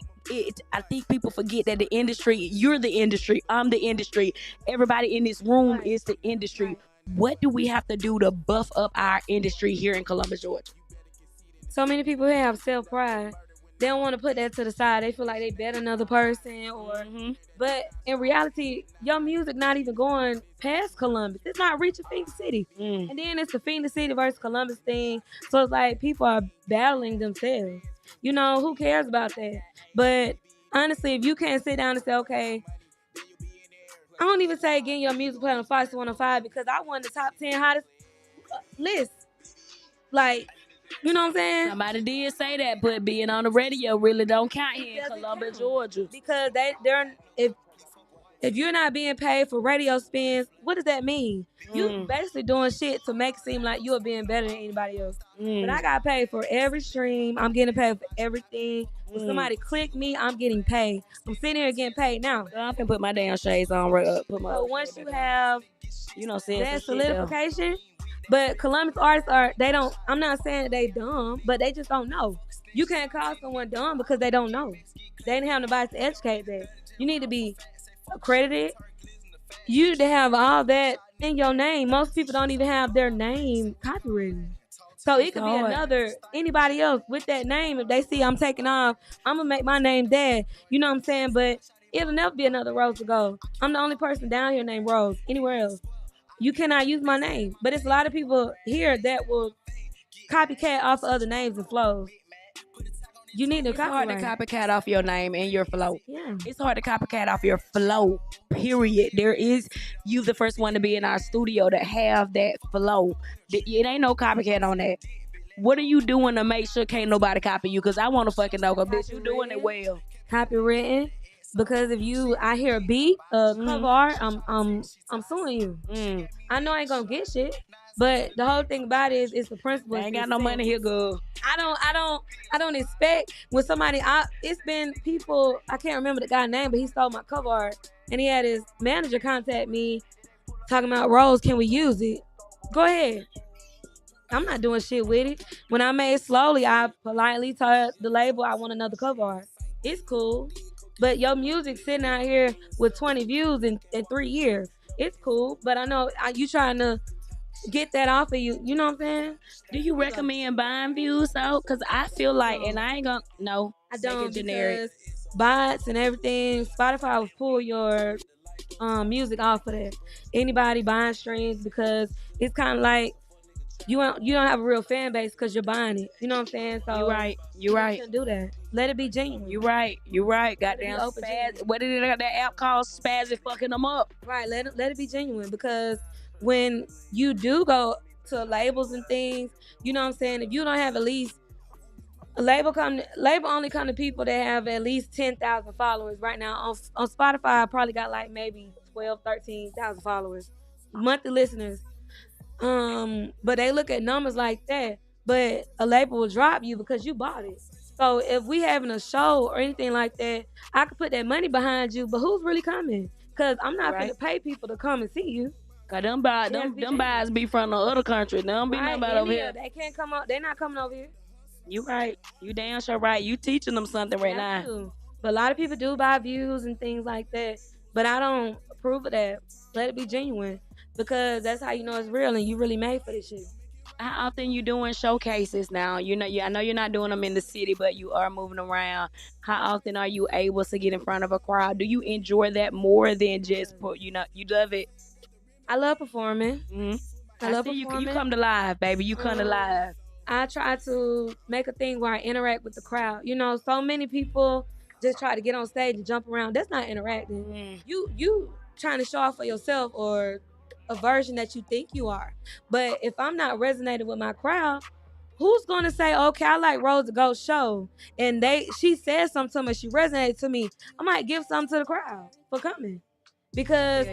I think people forget that the industry, you're the industry, I'm the industry, everybody in this room is the industry. What do we have to do to buff up our industry here in Columbus, Georgia? So many people here have self-pride. They don't want to put that to the side. They feel like they better another person, or but in reality, your music not even going past Columbus. It's not reaching Phoenix City. And then it's the Phoenix City versus Columbus thing. So it's like people are battling themselves. You know, who cares about that? But honestly, if you can't sit down and say, okay, I don't even say getting your music played on Fox 105 because I won the top 10 hottest list. Like, you know what I'm saying? Somebody did say that, but being on the radio really don't count here in Columbus, Georgia. Because they're if you're not being paid for radio spins, what does that mean? You basically doing shit to make it seem like you're being better than anybody else. But I got paid for every stream. I'm getting paid for everything. When somebody click me, I'm getting paid. I'm sitting here getting paid now. I can put my damn shades on right up. So once you have, you know, that solidification. But Columbus artists I'm not saying that they dumb, but they just don't know. You can't call someone dumb because they don't know. They didn't have nobody to educate them. You need to be accredited. You need to have all that in your name. Most people don't even have their name copyrighted. So it could be anybody else with that name. If they see I'm taking off, I'm going to make my name Dad. You know what I'm saying? But it'll never be another Rose to go. I'm the only person down here named Rose anywhere else. You cannot use my name. But it's a lot of people here that will copycat off of other names and flows. You need to copyright. It's hard to copycat off your name and your flow. Yeah. It's hard to copycat off your flow, period. You the first one to be in our studio to have that flow. It ain't no copycat on that. What are you doing to make sure can't nobody copy you? Because I want to fucking know, because bitch, you doing it well. Copywritten. Because if I hear a beat, cover art, I'm suing you. I know I ain't gonna get shit. But the whole thing about it is it's the principle. They ain't got no money here, girl. I don't expect when somebody. It's been people. I can't remember the guy's name, but he stole my cover art, and he had his manager contact me, talking about Rose. Can we use it? Go ahead. I'm not doing shit with it. When I made Slowly, I politely told the label I want another cover art. It's cool. But your music sitting out here with 20 views in 3 years. It's cool. But I know you trying to get that off of you. You know what I'm saying? Do you recommend buying views though? Cause I feel like, No. and I ain't gonna no. I don't, generic. because bots and everything, Spotify will pull your music off of that. Anybody buying streams, because it's kind of like you don't have a real fan base because you're buying it. You know what I'm saying? So You right. You right. shouldn't do that. Let it be genuine. You right. You right. Let it be Goddamn open, spaz. genuine. What did that app called? Spaz is fucking them up. Right. Let it be genuine, because when you do go to labels and things, you know what I'm saying? If you don't have at least label only come to people that have at least 10,000 followers right now. On Spotify, I probably got like maybe 12, 13,000 followers, monthly listeners. But they look at numbers like that. But a label will drop you because you bought it. So if we having a show or anything like that, I could put that money behind you. But who's really coming? Because I'm not Right. gonna pay people to come and see you. Cause them It has to be them buys be from the other country. They don't be Right? nobody over India, here. they can't come out. They're not coming over here. You right. You damn sure right. You teaching them something right Have now. to. But a lot of people do buy views and things like that. But I don't approve of that. Let it be genuine, because that's how you know it's real and you really made for this shit. How often you doing showcases now? You know, I know you're not doing them in the city, but you are moving around. How often are you able to get in front of a crowd? Do you enjoy that more than just put? You know, you love it. I love performing. Mm-hmm. I love see you. performing. You come to live, baby. You come to live. I try to make a thing where I interact with the crowd. You know, so many people just try to get on stage and jump around. That's not interacting. Mm. You trying to show off for yourself or a version that you think you are. But if I'm not resonating with my crowd, who's gonna say, okay, I like Rose the Ghost show, and she said something to me, she resonated to me, I might give something to the crowd for coming. Because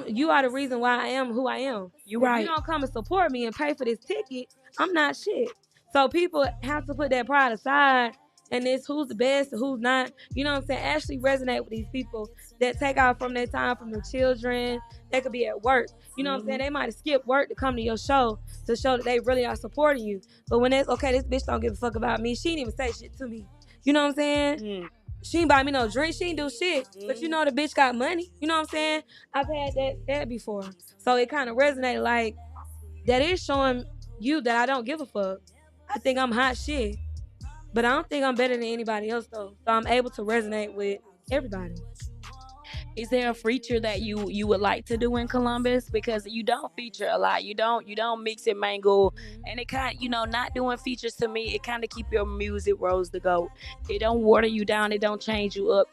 you are the reason why I am who I am. You If right. you don't come and support me and pay for this ticket, I'm not shit. So people have to put that pride aside, and it's who's the best and who's not. You know what I'm saying? Actually resonate with these people that take out from their time from their children. They could be at work. You know what I'm saying? They might have skipped work to come to your show to show that they really are supporting you. But when it's okay, this bitch don't give a fuck about me. She didn't even say shit to me. You know what I'm saying? Mm. She ain't buy me no drink. She ain't do shit. But you know the bitch got money. You know what I'm saying? I've had that before. So it kind of resonated, like, that is showing you that I don't give a fuck. I think I'm hot shit. But I don't think I'm better than anybody else, though. So I'm able to resonate with everybody. Is there a feature that you would like to do in Columbus? Because you don't feature a lot. You don't mix and mingle, and it kind of, not doing features to me, it kind of keep your music Rose the Goat. It don't water you down. It don't change you up.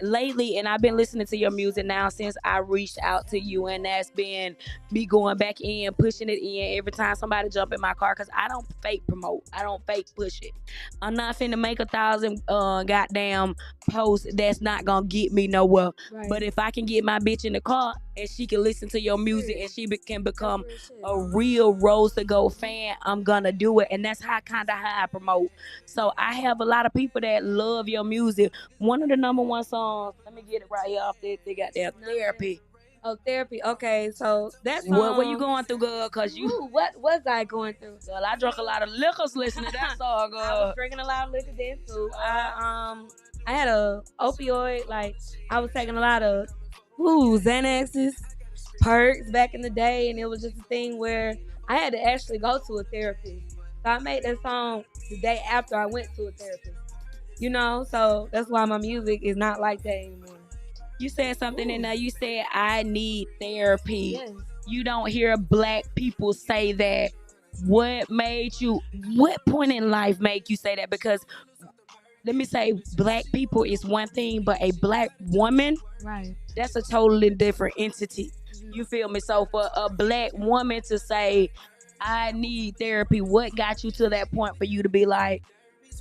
Lately, and I've been listening to your music now since I reached out to you, and that's been me going back in, pushing it in every time somebody jump in my car, because I don't fake promote. I don't fake push it. I'm not finna make 1,000 goddamn posts that's not gonna get me nowhere. Right. But if I can get my bitch in the car and she can listen to your music and she can become a real Rose the Goat fan, I'm gonna do it. And that's how I promote. So I have a lot of people that love your music. One of the number one songs, let me get it right here off they got their Therapy. Oh, Therapy. Okay, so that's What you going through, girl? Cause what was I going through? Girl, I drank a lot of liquors listening to that song, girl. I was drinking a lot of liquor then too. I had a opioid, like I was taking a lot of Xanaxes, perks back in the day, and it was just a thing where I had to actually go to a therapist. So I made that song the day after I went to a therapist. So that's why my music is not like that anymore. You said something in there. You said, I need therapy. Yes. You don't hear black people say that. What point in life make you say that? Because let me say, black people is one thing, but a black woman, right, that's a totally different entity. You feel me? So for a black woman to say, I need therapy, what got you to that point for you to be like,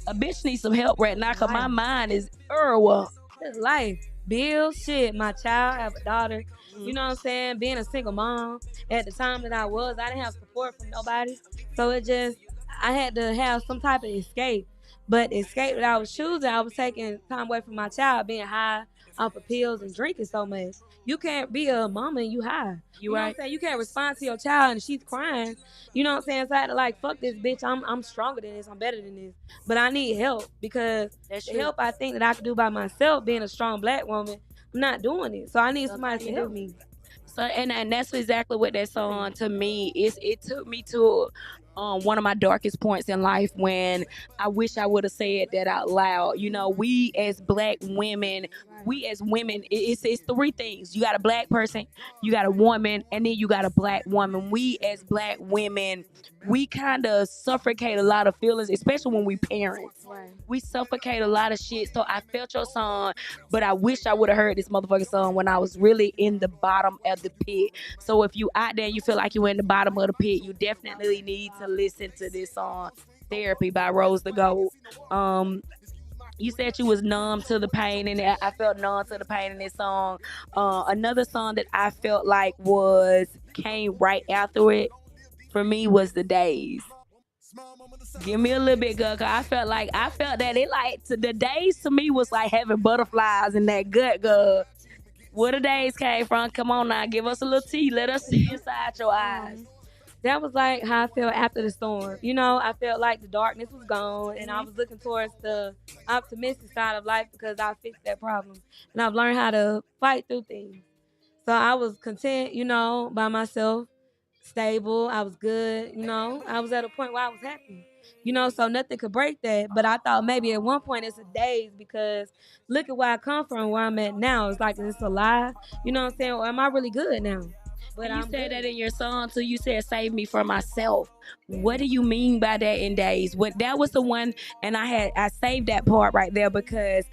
a bitch needs some help right now, because my mind is It's life. bills, shit. My child, I have a daughter. You know what I'm saying? Being a single mom at the time that I was, I didn't have support from nobody. So I had to have some type of escape. But the escape that I was choosing, I was taking time away from my child, being high off of pills and drinking so much. You can't be a mama and you high. You know what I'm saying? You can't respond to your child and she's crying. You know what I'm saying? So I had to like, fuck this bitch. I'm stronger than this. I'm better than this. But I need help because the help I think that I could do by myself, being a strong black woman, I'm not doing it. So I need somebody to help me. So and that's exactly what that song to me is. It took me to one of my darkest points in life when I wish I would have said that out loud. You know, we as black women, it's three things. You got a black person, you got a woman, and then you got a black woman. We as black women, we kind of suffocate a lot of feelings, especially when we parents. Right. We suffocate a lot of shit. So I felt your song, but I wish I would have heard this motherfucking song when I was really in the bottom of the pit. So if you out there and you feel like you're in the bottom of the pit, you definitely need to listen to this song, Therapy by Rose the Gold. You said you was numb to the pain, and I felt numb to the pain in this song. Another song that I felt like came right after it for me was The Days. Give me a little bit, girl, cause I felt that it like the days to me was like having butterflies in that gut, girl. Where the days came from? Come on now, give us a little tea. Let us see inside your eyes. That was like how I felt after the storm. You know, I felt like the darkness was gone and I was looking towards the optimistic side of life because I fixed that problem. And I've learned how to fight through things. So I was content, you know, by myself, stable. I was good, you know. I was at a point where I was happy. You know, so nothing could break that. But I thought maybe at one point it's a days because look at where I come from, where I'm at now. It's like it's a lie. You know what I'm saying? Or am I really good now? But you said that in your song too. You said "Save me from myself." What do you mean by that in days? What that was the one, and I saved that part right there because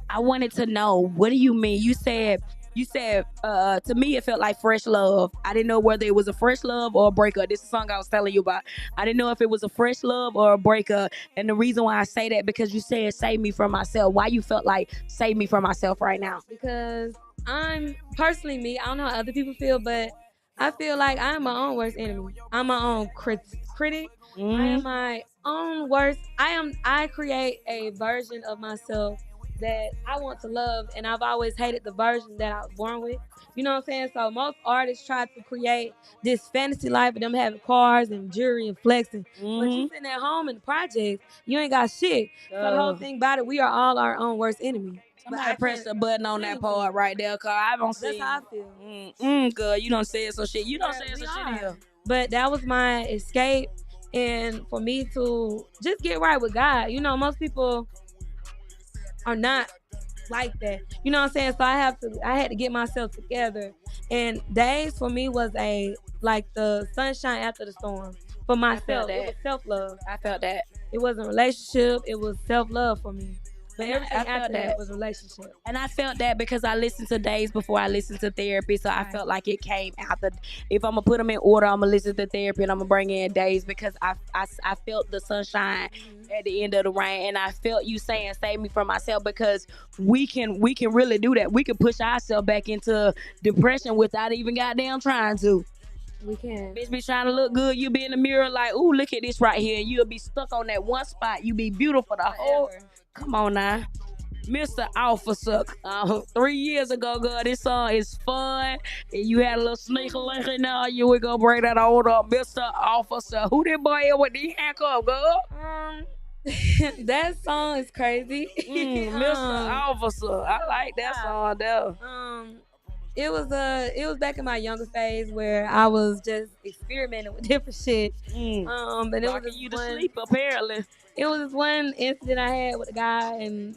I wanted to know what do you mean. You said to me it felt like fresh love. I didn't know whether it was a fresh love or a breakup. This is a song I was telling you about. I didn't know if it was a fresh love or a breakup. And the reason why I say that because you said save me from myself. Why you felt like save me from myself right now? Because I'm personally me. I don't know how other people feel, but I feel like I'm my own worst enemy. I'm my own critic. I am my own worst. I create a version of myself that I want to love, and I've always hated the version that I was born with. You know what I'm saying? So most artists try to create this fantasy life of them having cars and jewelry and flexing. But you sitting at home in the projects, you ain't got shit. So the whole thing about it, we are all our own worst enemy. Somebody press the button on that part right there, cause I don't see. That's how I feel. Girl, you don't say some shit. You don't say some shit here. But that was my escape, and for me to just get right with God. You know, most people are not like that. You know what I'm saying? So I had to get myself together. And days for me was like the sunshine after the storm. For myself, it was self-love. I felt that. It wasn't a relationship, it was self-love for me. But everything after that was a relationship. And I felt that because I listened to Days before I listened to Therapy. So I felt like it came after. If I'm going to put them in order, I'm going to listen to Therapy and I'm going to bring in Days because I felt the sunshine at the end of the rain. And I felt you saying save me from myself because we can really do that. We can push ourselves back into depression without even goddamn trying to. We can. Bitch be trying to look good. You be in the mirror like, ooh, look at this right here. You'll be stuck on that one spot. You be beautiful the whole. Come on now. Mr. Officer. 3 years ago, girl, this song is fun. And you had a little sneaker link in there. You were gonna bring that on up, Mr. Officer. Who that boy is with the handcuff, girl? That song is crazy. Mr. Officer. I like that song though. It was back in my younger phase where I was just experimenting with different shit. And it was you to sleep apparently. It was this one incident I had with a guy, and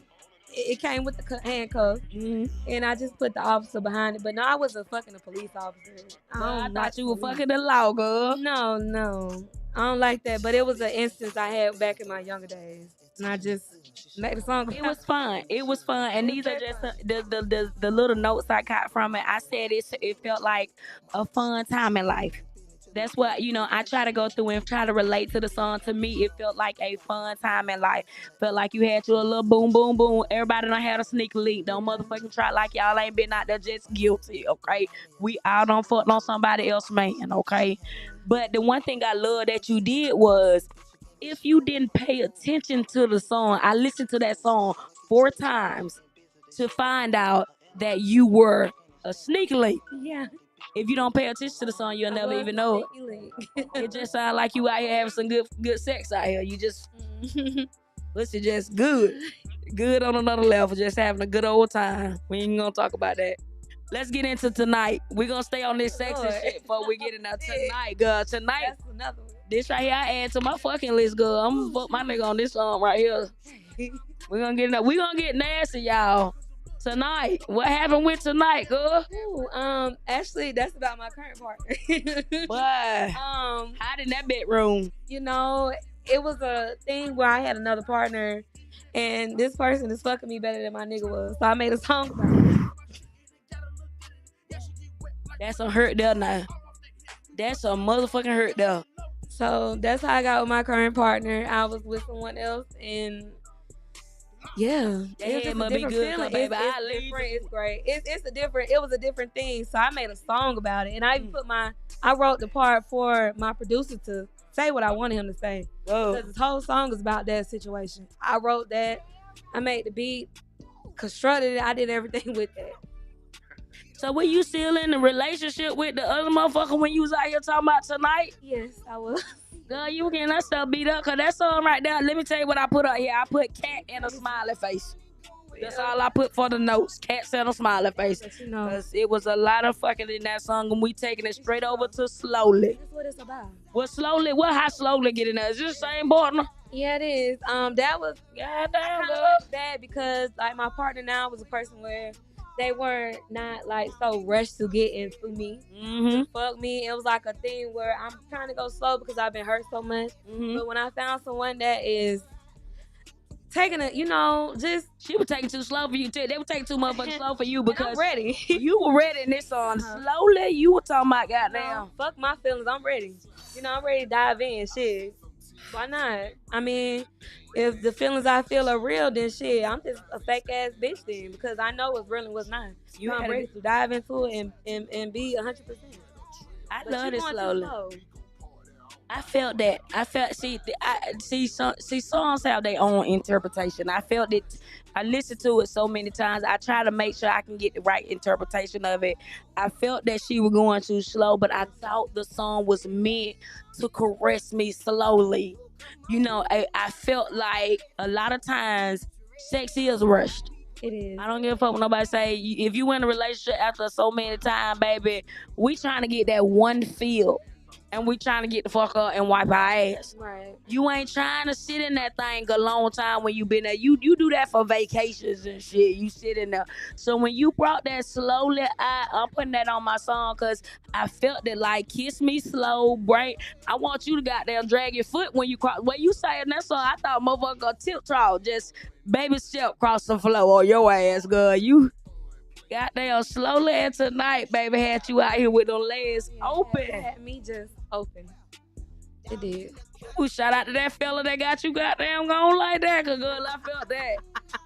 it came with the handcuffs, and I just put the officer behind it. But no, I wasn't fucking a police officer. I thought you were fucking the law, girl. No, I don't like that. But it was an instance I had back in my younger days, and I just made the song. It was fun, and these are just the little notes I got from it. I said it felt like a fun time in life. That's what, I try to go through and try to relate to the song. To me, it felt like a fun time in life. Felt like you had your little boom, boom, boom. Everybody done had a sneak link. Don't motherfucking try like y'all ain't been out there just guilty, okay? We all done fucked on somebody else, man, okay? But the one thing I love that you did was, if you didn't pay attention to the song, I listened to that song 4 times to find out that you were a sneak link. Yeah. If you don't pay attention to the song, you'll never even know it. It just sounds like you out here having some good sex out here. You just pussy just good. Good on another level, just having a good old time. We ain't gonna talk about that. Let's get into tonight. We're gonna stay on this sexy shit before we get into tonight, girl. Tonight, that's another one. This right here I add to my fucking list, girl. I'm gonna fuck my nigga on this song right here. We're gonna get in. We gonna get nasty, y'all. Tonight. What happened with tonight, girl? Ooh, actually, that's about my current partner. But hot in that bedroom. It was a thing where I had another partner, and this person is fucking me better than my nigga was. So I made a song about it. That's a hurt there now. That's a motherfucking hurt there. So that's how I got with my current partner. I was with someone else, and yeah, it must be good, feeling. Baby. It's different. It's great. It was a different thing. So I made a song about it, and I even I wrote the part for my producer to say what I wanted him to say. Whoa. Because this whole song is about that situation. I wrote that. I made the beat, constructed it. I did everything with that. So were you still in the relationship with the other motherfucker when you was out here talking about tonight? Yes, I was. Girl, you getting that stuff beat up, cause that song right there, let me tell you what I put up here. I put cat and a smiley face. That's all I put for the notes. Cats and a smiley face. Cause it was a lot of fucking in that song, and we taking it straight over to slowly. That's what it's about. What slowly? How slowly get in there? Is this the same partner? Yeah, it is. That was goddamn bad because like my partner now was a person where they weren't not like so rushed to get into me. Mm-hmm. Fuck me. It was like a thing where I'm trying to go slow because I've been hurt so much. Mm-hmm. But when I found someone that is taking it, just she was taking too slow for you too. They were taking too motherfucking slow for you because I'm ready. You were ready in this song. Slowly, you were talking about goddamn. Fuck my feelings. I'm ready. I'm ready to dive in. Shit. Why not? I mean, if the feelings I feel are real, then shit, I'm just a fake ass bitch then because I know what's real and what's not. I'm ready to dive into it and be 100%. I love it slowly. I felt that. See, songs have their own interpretation. I felt it. I listened to it so many times. I try to make sure I can get the right interpretation of it. I felt that she was going too slow, but I thought the song was meant to caress me slowly. I felt like a lot of times sex is rushed. It is. I don't give a fuck when nobody say, if you in a relationship after so many times, baby, we trying to get that one feel. And we trying to get the fuck up and wipe our ass. Right. You ain't trying to sit in that thing a long time when you been there. You do that for vacations and shit. You sit in there. So when you brought that slowly, I'm putting that on my song because I felt it like kiss me slow, right? I want you to goddamn drag your foot when you cross. When you saying that song, I thought motherfucker gonna tilt just baby step cross the floor on your ass, girl. You goddamn slowly and tonight, baby, had you out here with them legs open. It had me just open. It did. Ooh, shout out to that fella that got you goddamn gone like that, cause girl, I felt that.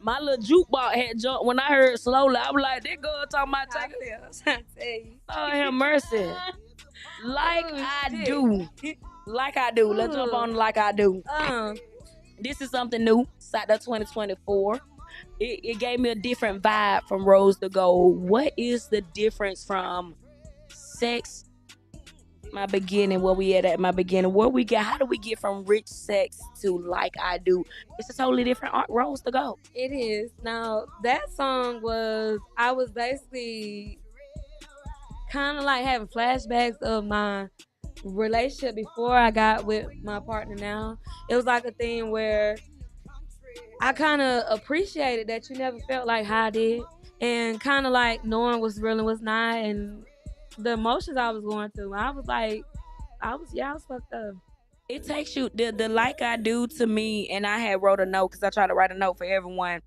My little jukebox had jumped when I heard slowly. I was like, that girl talking about taking. Oh, have mercy. Like I do. Let's jump on like I do. This is something new. Saturday 2024. It gave me a different vibe from Rose to Gold. What is the difference from sex, my beginning, where we at my beginning, where we get, how do we get from rich sex to like I do? It's a totally different Rose to Gold. It is. Now, that song I was basically kind of like having flashbacks of my relationship before I got with my partner now. It was like a thing where I kind of appreciated that you never felt like how I did, and kind of like knowing what's real and what's not, and the emotions I was going through. I was fucked up. It takes you the like I do to me, and I had wrote a note because I try to write a note for everyone.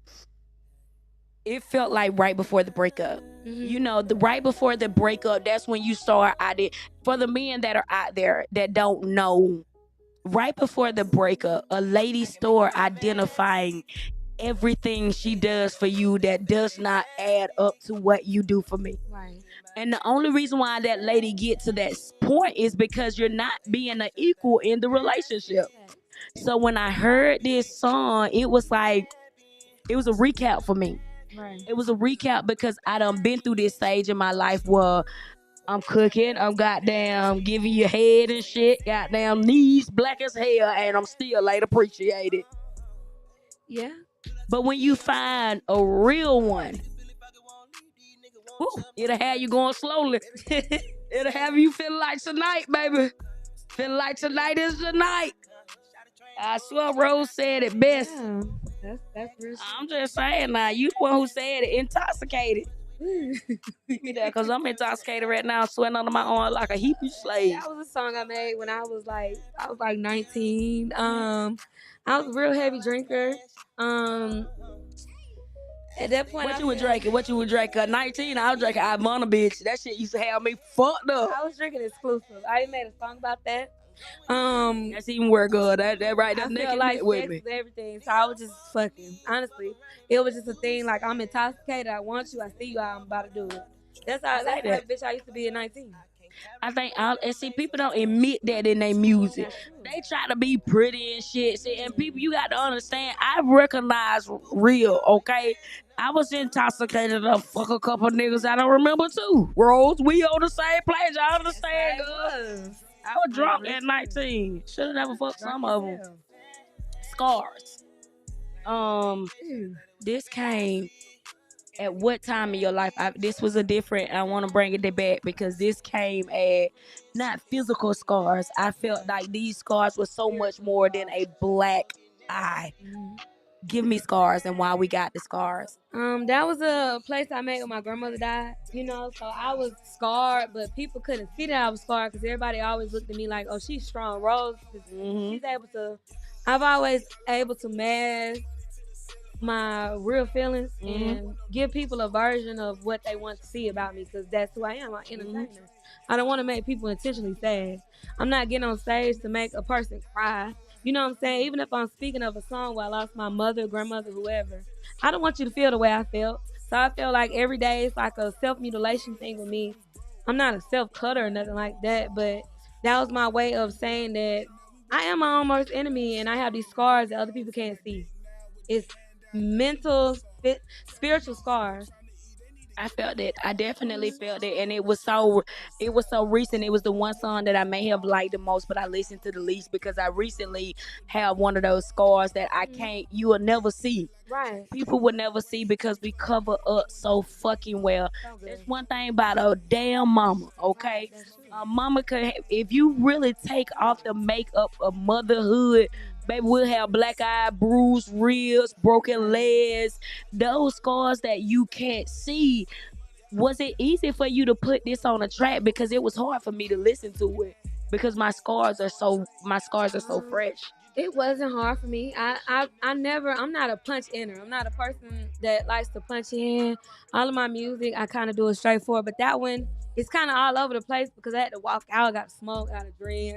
it felt like right before the breakup. You know, the right before the breakup, that's when you start for the men that are out there that don't know, right before the breakup, a lady start identifying everything she does for you that does not add up to what you do for me. Right. And the only reason why that lady get to that point is because you're not being an equal in the relationship. So when I heard this song, it was like, it was a recap for me. Right. It was a recap because I done been through this stage in my life where I'm cooking, I'm goddamn giving you head and shit, goddamn knees black as hell, and I'm still late appreciated. Yeah. But when you find a real one, it'll have you going slowly. It'll have you feeling like tonight, baby. Feeling like tonight is the night. I swear Rose said it best. Yeah. That's real. I'm just saying now, you the one who said it, intoxicated. Yeah, because I'm intoxicated right now, sweating under my arm like a Hebrew slave. That was a song I made when I was like 19. I was a real heavy drinker. At that point, What you would drinking? What you would drink? 19, I was drinking Ivana, bitch. That shit used to have me fucked up. I was drinking exclusive. I made a song about that. That's even worse, good. That right, that's I neck felt and like neck with sex me. was everything, so I was just fucking. Honestly, it was just a thing. Like, I'm intoxicated. I want you. I see you. I'm about to do it. That's how. That's the bitch I used to be at 19. I think and see, people don't admit that in their music. They try to be pretty and shit. See, and people, you got to understand, I recognize real, okay? I was intoxicated to fuck a couple niggas I don't remember too. Rose, we on the same page. I understand, girl. I was drunk at 19. Should have never fucked some of them. Scars. This came at what time in your life? This was a different, I want to bring it back because this came at not physical scars. I felt like these scars were so much more than a black eye. Give me scars and why we got the scars. That was a place I made when my grandmother died. You know, so I was scarred, but people couldn't see that I was scarred because everybody always looked at me like, "Oh, she's strong." Rose, she's able to. I've always able to mask my real feelings and give people a version of what they want to see about me because that's who I am. I'm an entertainer. I don't want to make people intentionally sad. I'm not getting on stage to make a person cry. You know what I'm saying? Even if I'm speaking of a song where I lost my mother, grandmother, whoever, I don't want you to feel the way I felt. So I feel like every day it's like a self-mutilation thing with me. I'm not a self-cutter or nothing like that, but that was my way of saying that I am my own worst enemy and I have these scars that other people can't see. It's mental, spiritual scars. I felt it. I definitely felt it, and it was so recent. It was the one song that I may have liked the most, but I listened to the least because I recently have one of those scars that you will never see. Right. People will never see because we cover up so fucking well. There's one thing about a damn mama, okay? A mama could, if you really take off the makeup of motherhood, baby, we'll have black eye, bruised ribs, broken legs, those scars that you can't see. Was it easy for you to put this on a track? Because it was hard for me to listen to it because my scars are so fresh. It wasn't hard for me. I'm not a punch inner. I'm not a person that likes to punch in. All of my music, I kind of do it straightforward. But that one, it's kind of all over the place because I had to walk out, I got to smoke, I got to drink,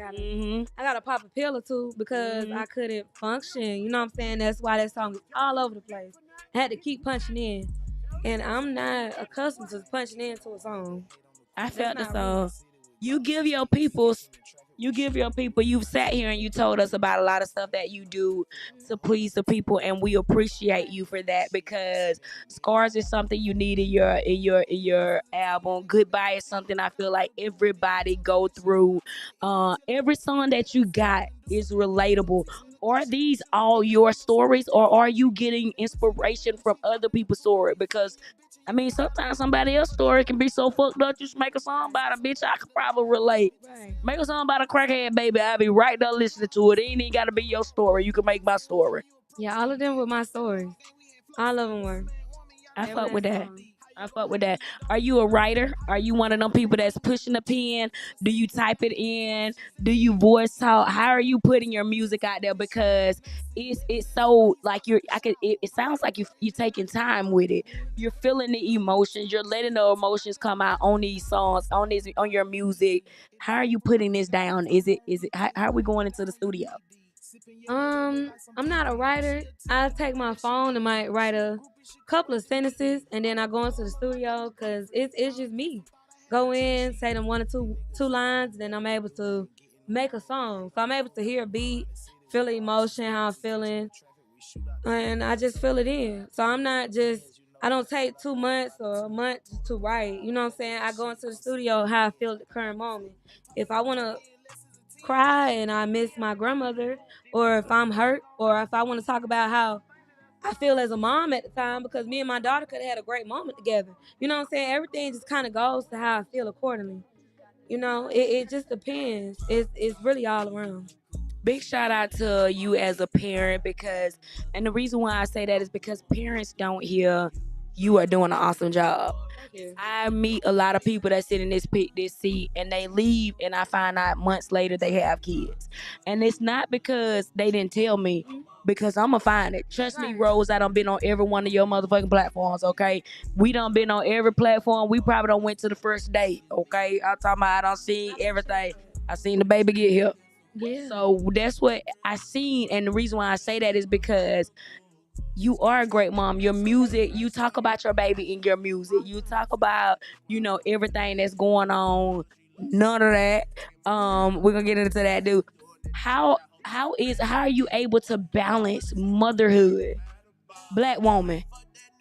I got to pop a pill or two because I couldn't function. You know what I'm saying? That's why that song is all over the place. I had to keep punching in. And I'm not accustomed to punching into a song. I felt the song. You've sat here and you told us about a lot of stuff that you do to please the people, and we appreciate you for that because scars is something you need in your album. Goodbye is something I feel like everybody go through. Every song that you got is relatable. Are these all your stories, or are you getting inspiration from other people's story? Because I mean, sometimes somebody else's story can be so fucked up. You should make a song about it, bitch. I could probably relate. Right. Make a song about a crackhead, baby. I'll be right there listening to it. It ain't even got to be your story. You can make my story. Yeah, all of them were my stories. All of them were. I fuck with that. I fuck with that. Are you a writer? Are you one of them people that's pushing the pen? Do you type it in? Do you voice talk? How are you putting your music out there? Because it's so like it sounds like you taking time with it. You're feeling the emotions. You're letting the emotions come out on these songs, on your music. How are you putting this down? Is it how are we going into the studio? I'm not a writer. I take my phone and might write a couple of sentences, and then I go into the studio because it's just me. Go in, say them one or two lines, then I'm able to make a song. So I'm able to hear a beat, feel the emotion, how I'm feeling, and I just fill it in. So I'm not just. I don't take 2 months or a month to write. You know what I'm saying? I go into the studio how I feel at the current moment. If I want to cry and I miss my grandmother, or if I'm hurt, or if I want to talk about how I feel as a mom at the time, because me and my daughter could have had a great moment together. You know what I'm saying? Everything just kind of goes to how I feel accordingly. It just depends. It's really all around. Big shout out to you as a parent because, and the reason why I say that is because parents don't hear you are doing an awesome job. Thank you. I meet a lot of people that sit in this seat and they leave, and I find out months later they have kids, and it's not because they didn't tell me. Because I'ma find it. Trust me, Rose. I done been on every one of your motherfucking platforms. Okay, we done been on every platform. We probably done went to the first date. Okay, I'm talking about I done seen everything. I seen the baby get here. Yeah. So that's what I seen, and the reason why I say that is because you are a great mom. Your music, you talk about your baby in your music. You talk about, everything that's going on. None of that. We're gonna get into that, dude. How are you able to balance motherhood, Black woman,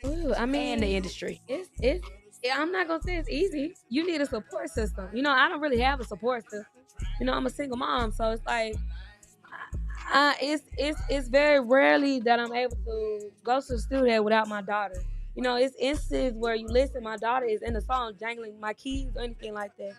Ooh, I mean, and the industry? it's. Yeah, I'm not gonna say it's easy. You need a support system. I don't really have a support system. I'm a single mom, so it's like it's very rarely that I'm able to go to the studio without my daughter. It's instances where you listen, my daughter is in the song jangling my keys or anything like that.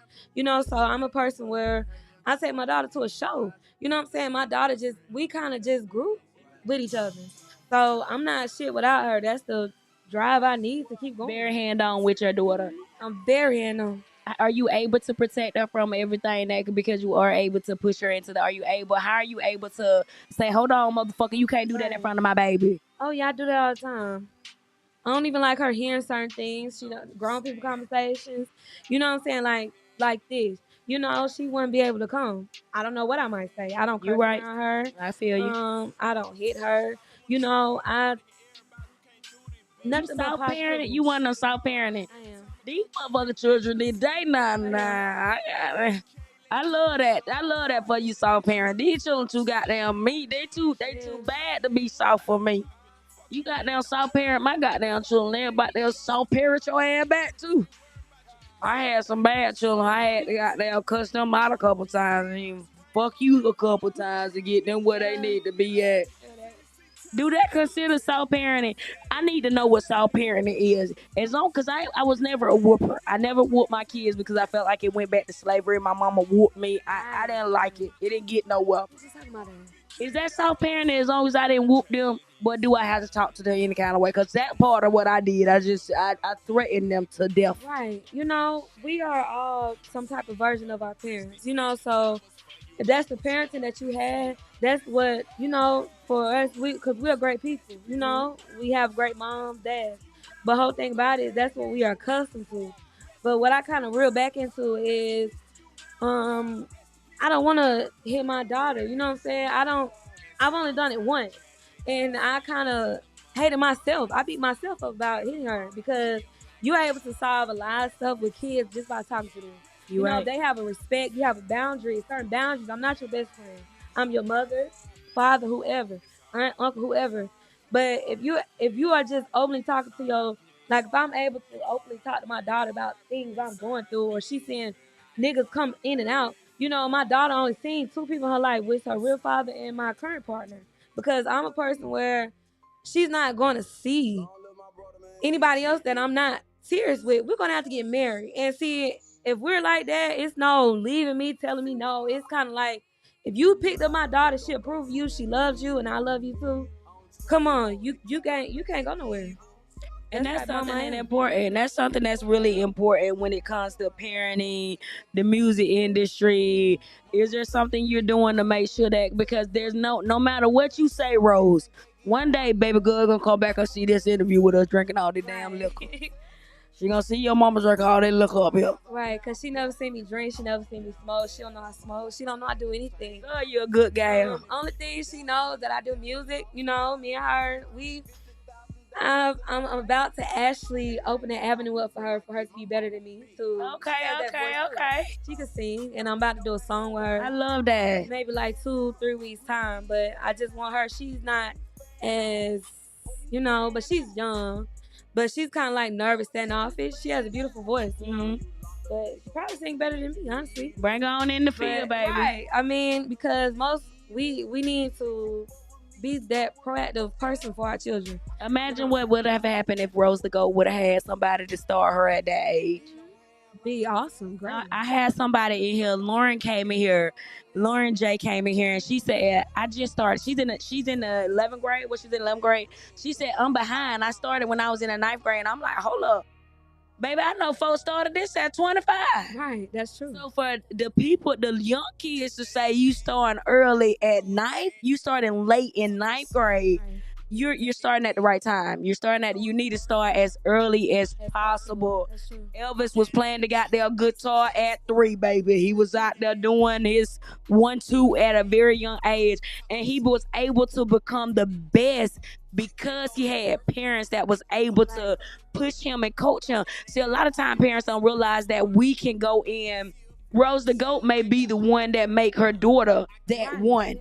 So I'm a person where I take my daughter to a show. You know what I'm saying? My daughter we kind of just grew with each other. So I'm not shit without her. That's the drive I need to keep going. Very hand on with your daughter. I'm very hand on. Are you able to protect her from everything because you are able to push her into the? How are you able to say, hold on, motherfucker, you can't do that in front of my baby? Oh yeah, I do that all the time. I don't even like her hearing certain things. Grown people conversations. You know what I'm saying? Like this. She wouldn't be able to come. I don't know what I might say. I don't You curse right. around her. I feel you. I don't hit her. I You nothing but soft parenting. positivity. You want no soft parenting. I am. These motherfucking children, they nah. I love that. I love that for you, soft parent. These children too goddamn me. They too bad to be soft for me. You goddamn soft parent my goddamn children. They about to soft parent your ass back too. I had some bad children. I had to goddamn cuss them out a couple times and even fuck you a couple times to get them where they need to be at. Do that consider soft parenting? I need to know what soft parenting is. As long because I was never a whooper. I never whooped my kids because I felt like it went back to slavery. My mama whooped me. I didn't like it. It didn't get no well. Is that soft parenting as long as I didn't whoop them? But do I have to talk to them any kind of way? Because that part of what I did, I threatened them to death. Right. We are all some type of version of our parents. So if that's the parenting that you had, that's what for us. Because we're great people. We have great moms, dads. But whole thing about it, that's what we are accustomed to. But what I kind of reel back into is, um, I don't want to hit my daughter. You know what I'm saying? I don't. I've only done it once, and I kind of hated myself. I beat myself up about hitting her because you're able to solve a lot of stuff with kids just by talking to them. Right. They have a respect. You have a boundary, certain boundaries. I'm not your best friend. I'm your mother, father, whoever, aunt, uncle, whoever. But if you are just openly talking to if I'm able to openly talk to my daughter about things I'm going through, or she's seeing niggas come in and out. My daughter only seen two people in her life, with her real father and my current partner. Because I'm a person where she's not going to see anybody else that I'm not serious with. We're going to have to get married. And see, if we're like that, it's no leaving me, telling me no. It's kind of like, if you picked up my daughter, she'll prove you she loves you and I love you too. Come on, you can't go nowhere. And that's like Mama something am. important. That's something that's really important when it comes to parenting, the music industry. Is there something you're doing to make sure that, because there's no matter what you say, Rose, one day baby girl gonna come back and see this interview with us drinking all the damn liquor. She gonna see your mama drink all that liquor up here. Right, cause she never seen me drink. She never seen me smoke. She don't know I smoke. She don't know I do anything. Oh, you're a good gal. Only thing she knows that I do music. You know, me and her, I'm about to actually open an avenue up for her to be better than me. Okay. She can sing, and I'm about to do a song with her. I love that. Maybe like 2-3 weeks time, but I just want her. She's not as, but she's young, but she's kind of like nervous, standoffish. She has a beautiful voice, but she probably sing better than me, honestly. Bring her on in the field, baby. Right. I mean, because we need to be that proactive person for our children. Imagine what would have happened if Rose the Goat would have had somebody to start her at that age. Be awesome, great. I had somebody in here. Lauren came in here. Lauren J came in here, and she said, "I just started." She's in the 11th grade. Well, she's in 11th grade. She said, "I'm behind. I started when I was in the 9th grade." And I'm like, "Hold up, baby, I know folks started this at 25. Right, that's true. So for the young kids to say you starting early at 9th, you starting late in 9th grade, Right. You're starting at the right time. You need to start as early as possible. That's true. Elvis was playing the goddamn guitar at 3, baby. He was out there doing his 1-2 at a very young age, and he was able to become the best because he had parents that was able to push him and coach him. See, a lot of time parents don't realize that we can go in. Rose the Goat may be the one that make her daughter that one.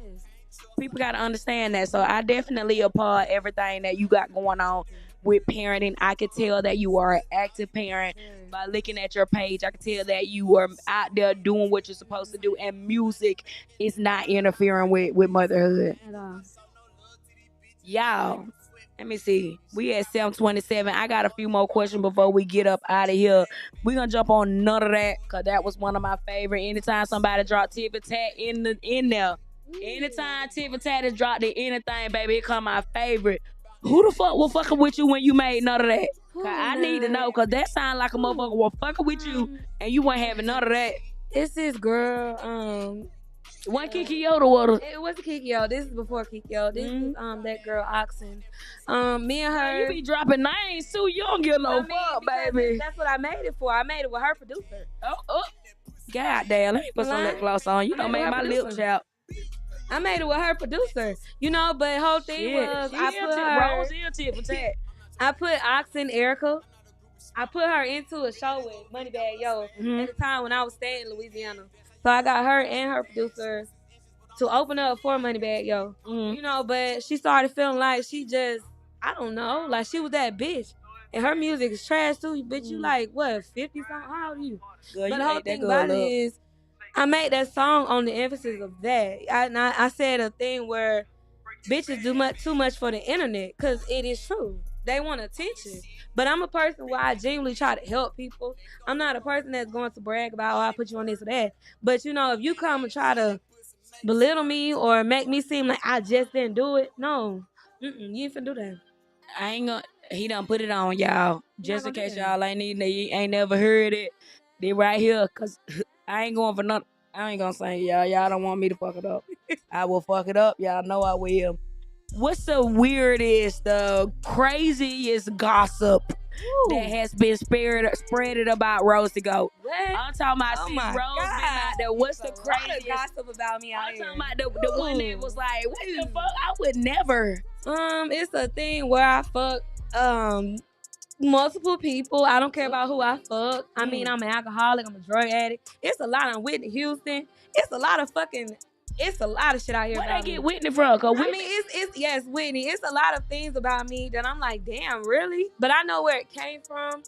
People got to understand that. So I definitely applaud everything that you got going on with parenting. I could tell that you are an active parent by looking at your page. I could tell that you are out there doing what you're supposed to do, and music is not interfering with motherhood. At all. Y'all, let me see. We at 7:27. I got a few more questions before we get up out of here. We're gonna jump on none of that because that was one of my favorite. Anytime somebody drop TIT4TAT in there. Anytime TIT4TAT is dropped in anything, baby, it come my favorite. Who the fuck was fucking with you when you made none of that? I need to know, because that sound like a motherfucker was fucking with you and you weren't having none of that. It's this girl, One Kiki Yoda water. it wasn't Kikyo. This is before Kikyo. This is that girl Oxen. Me and her. You be dropping names too. You don't give no fuck, baby. That's what I made it for. I made it with her producer. Oh. God damn, let me put some lip gloss on. You don't make my lip chap. I made it with her producer, but whole thing was I put her. Rose TIT4TAT. I put Oxen Erica. I put her into a show with Moneybag Yo at the time when I was staying in Louisiana. So I got her and her producer to open up for Moneybag Yo. But she started feeling like she just, I don't know, like she was that bitch. And her music is trash too. Bitch, you like, what, 50 something? How old are you? Girl, but you the whole ate thing that girl about it up. is, I made that song on the emphasis of that. I said a thing where bitches do too much for the internet, because it is true. They want attention. But I'm a person where I genuinely try to help people. I'm not a person that's going to brag about, I put you on this or that. But, if you come and try to belittle me or make me seem like I just didn't do it, no. You ain't finna do that. I ain't gonna. He done put it on y'all. Just in case y'all ain't never heard it. They right here, cause I ain't going for nothing. I ain't gonna say y'all. Y'all don't want me to fuck it up. I will fuck it up. Y'all know I will. What's the weirdest, the craziest gossip that has been spreaded about Rose the Goat? What? I'm talking about since my Rose been God. out there. What's the There's a lot of craziest? gossip about me out I'm here. talking about the one that was like, what the fuck? I would never. It's a thing where I fuck multiple people. I don't care about who I fuck. I mean, I'm an alcoholic. I'm a drug addict. It's a lot on Whitney Houston. It's a lot of shit out here. Where about they get me. Whitney from? Cause I mean, it's Whitney. It's a lot of things about me that I'm like, damn, really? But I know where it came from.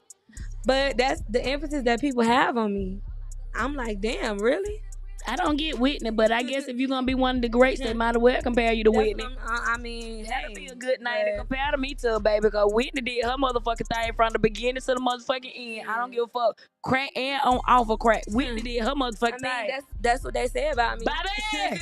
But that's the emphasis that people have on me. I'm like, damn, really? I don't get Whitney, but I guess if you're gonna be one of the greats, they might as well compare you to Whitney. I mean, That'd be a good name to compare to me to, baby. Cause Whitney did her motherfucking thing from the beginning to the motherfucking end. I don't give a fuck. Crack and on off of crack. Whitney did her motherfucking thing. That's what they say about me. Baby!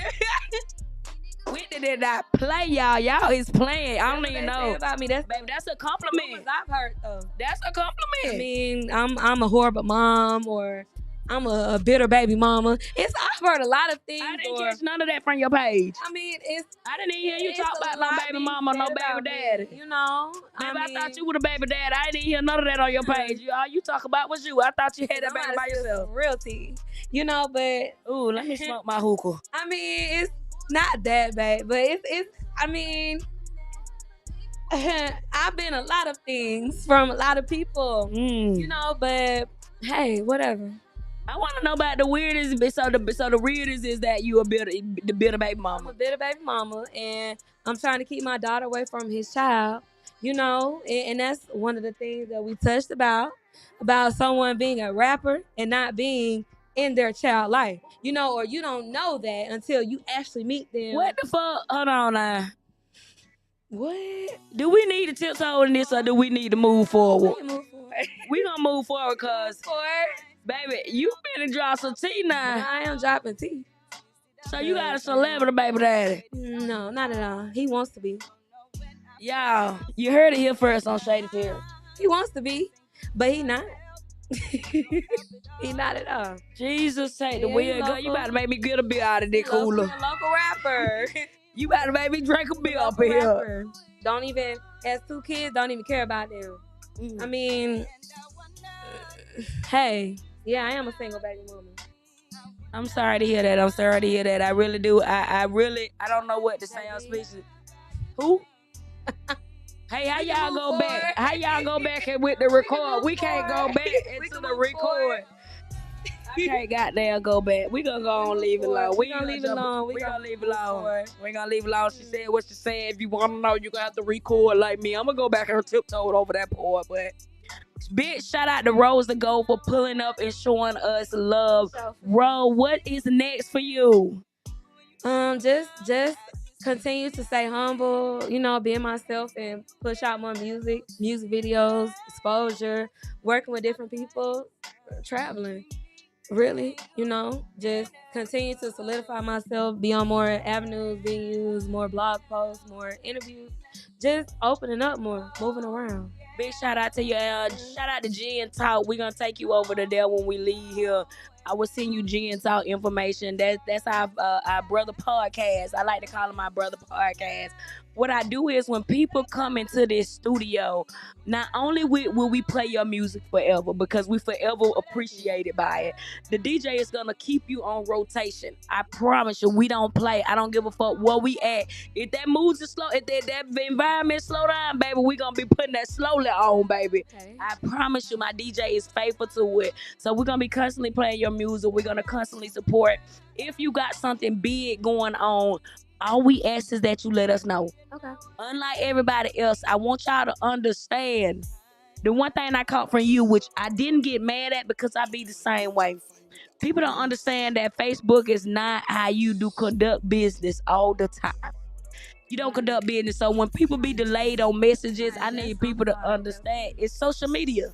Whitney did not play, y'all. Y'all is playing. I don't even know about me. That's baby. That's a compliment. I've heard though. That's a compliment. I mean, I'm a horrible mom, or I'm a bitter baby mama. I've heard a lot of things. I didn't catch none of that from your page. I mean, I didn't even hear you talk about no baby mama, no baby daddy. You know, Baby, I thought you were the baby dad. I didn't hear none of that on your page. All you talk about was you. I thought you had that baby by yourself. Real tea, you know. But ooh, let me smoke my hookah. I mean, it's not that bad, but it's. I mean, I've been a lot of things from a lot of people, you know. But hey, whatever. I want to know about the weirdest. So the weirdest is that you the bitter baby mama. I'm a bitter baby mama, and I'm trying to keep my daughter away from his child. You know, and that's one of the things that we touched about someone being a rapper and not being in their child life. You know, or you don't know that until you actually meet them. What the fuck? Hold on now. What? Do we need to tiptoe in this, or do we need to move forward? We gonna move forward, cause baby, you finna drop some tea now. I am dropping tea. So you got a celebrity baby daddy? No, not at all. He wants to be. Y'all, you heard it here first on Shady Terror. He wants to be, but he not. He not at all. Jesus, take the wheel, girl. You about to make me get a beer out of this cooler. Local rapper. You about to make me drink a beer up here. Don't even, has 2 kids, don't even care about them. I mean, hey, yeah, I am a single baby woman. I'm sorry to hear that. I'm sorry to hear that. I really do. I don't know what to say. I'm speechless. Who? Hey, how y'all go back? How y'all go back with the record? We can't go back into the record. I can't goddamn go back. We gonna go on leave it alone. We gonna leave it alone. We gonna leave it alone. We gonna leave it alone. She said what she said. If you wanna know, you gonna have to record like me. I'm gonna go back and tiptoe over that part, but bitch, shout out to Rose the Go for pulling up and showing us love. Ro, what is next for you? Just continue to stay humble, you know, being myself and push out more music videos, exposure, working with different people, traveling. Really, you know, just continue to solidify myself, be on more avenues, venues, more blog posts, more interviews, just opening up more, moving around. Big shout out to you. Shout out to G and Talk. We're gonna take you over to there when we leave here. I will send you G and Talk information. That's our brother podcast. I like to call him my brother podcast. What I do is when people come into this studio, not only will we play your music forever because we forever appreciated by it, the DJ is gonna keep you on rotation. I promise you, we don't play. I don't give a fuck where we at. If that moves is slow, if that environment slow down, baby, we gonna be putting that slowly on, baby. Okay. I promise you, my DJ is faithful to it. So we're gonna be constantly playing your music. We're gonna constantly support. If you got something big going on, all we ask is that you let us know. Okay. Unlike everybody else, I want y'all to understand the one thing I caught from you, which I didn't get mad at because I be the same way. People don't understand that Facebook is not how you do conduct business all the time. You don't conduct business. So when people be delayed on messages, I need people to understand it's social media.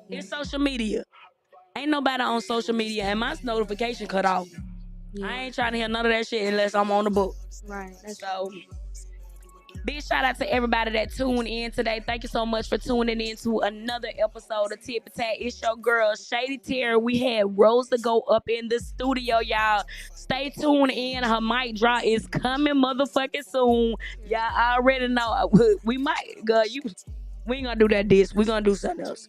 It's social media. Ain't nobody on social media, and my notification cut off. Yeah. I ain't trying to hear none of that shit unless I'm on the book. Right. So, big shout out to everybody that tuned in today. Thank you so much for tuning in to another episode of TIT4TAT. It's your girl, Shady Terror. We had Rose to Go up in the studio, y'all. Stay tuned in. Her mic drop is coming motherfucking soon. Y'all already know. We might, girl, we ain't gonna do that this. We gonna do something else.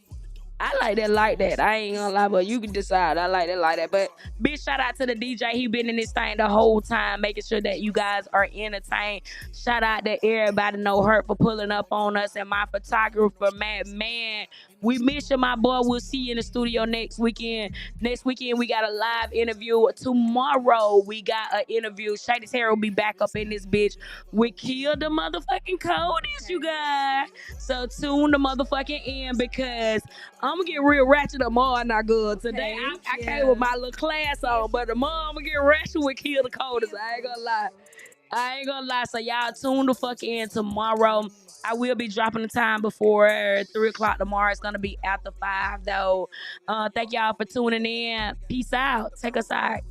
I like that. I ain't gonna lie, but you can decide. I like that. But big shout out to the DJ. He been in this thing the whole time, making sure that you guys are entertained. Shout out to everybody, No Hurt, for pulling up on us, and my photographer, man. We miss you, my boy. We'll see you in the studio next weekend. Next weekend, we got a live interview. Tomorrow, we got an interview. Shady Terror will be back up in this bitch. We killed the motherfucking coldest, you guys. So tune the motherfucking in because I'm gonna get real ratchet tomorrow, not good. Today, I came with my little class on, but tomorrow I'm gonna get ratchet with Kill the Coldest. I ain't gonna lie. So y'all tune the fuck in tomorrow. I will be dropping the time before 3 o'clock tomorrow. It's gonna be after 5 though. Thank y'all for tuning in. Peace out. Take us out.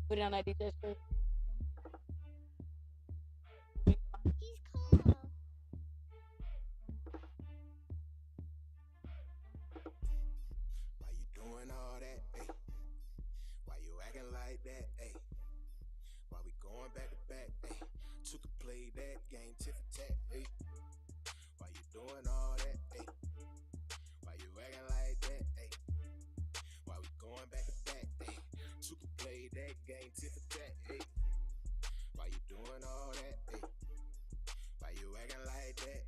Put it on that DJ screen. He's cool. Why you doing all that? Ay? Why you acting like that? Ay? Why we going back to back? Ay? Took a play that game, TIT4TAT. Ay? Why you doing all that? Ay? Why you acting like that? Ay? Why we going back to back? Ay? Took a play that game, TIT4TAT. Ay? Why you doing all that? Ay? Why you acting like that?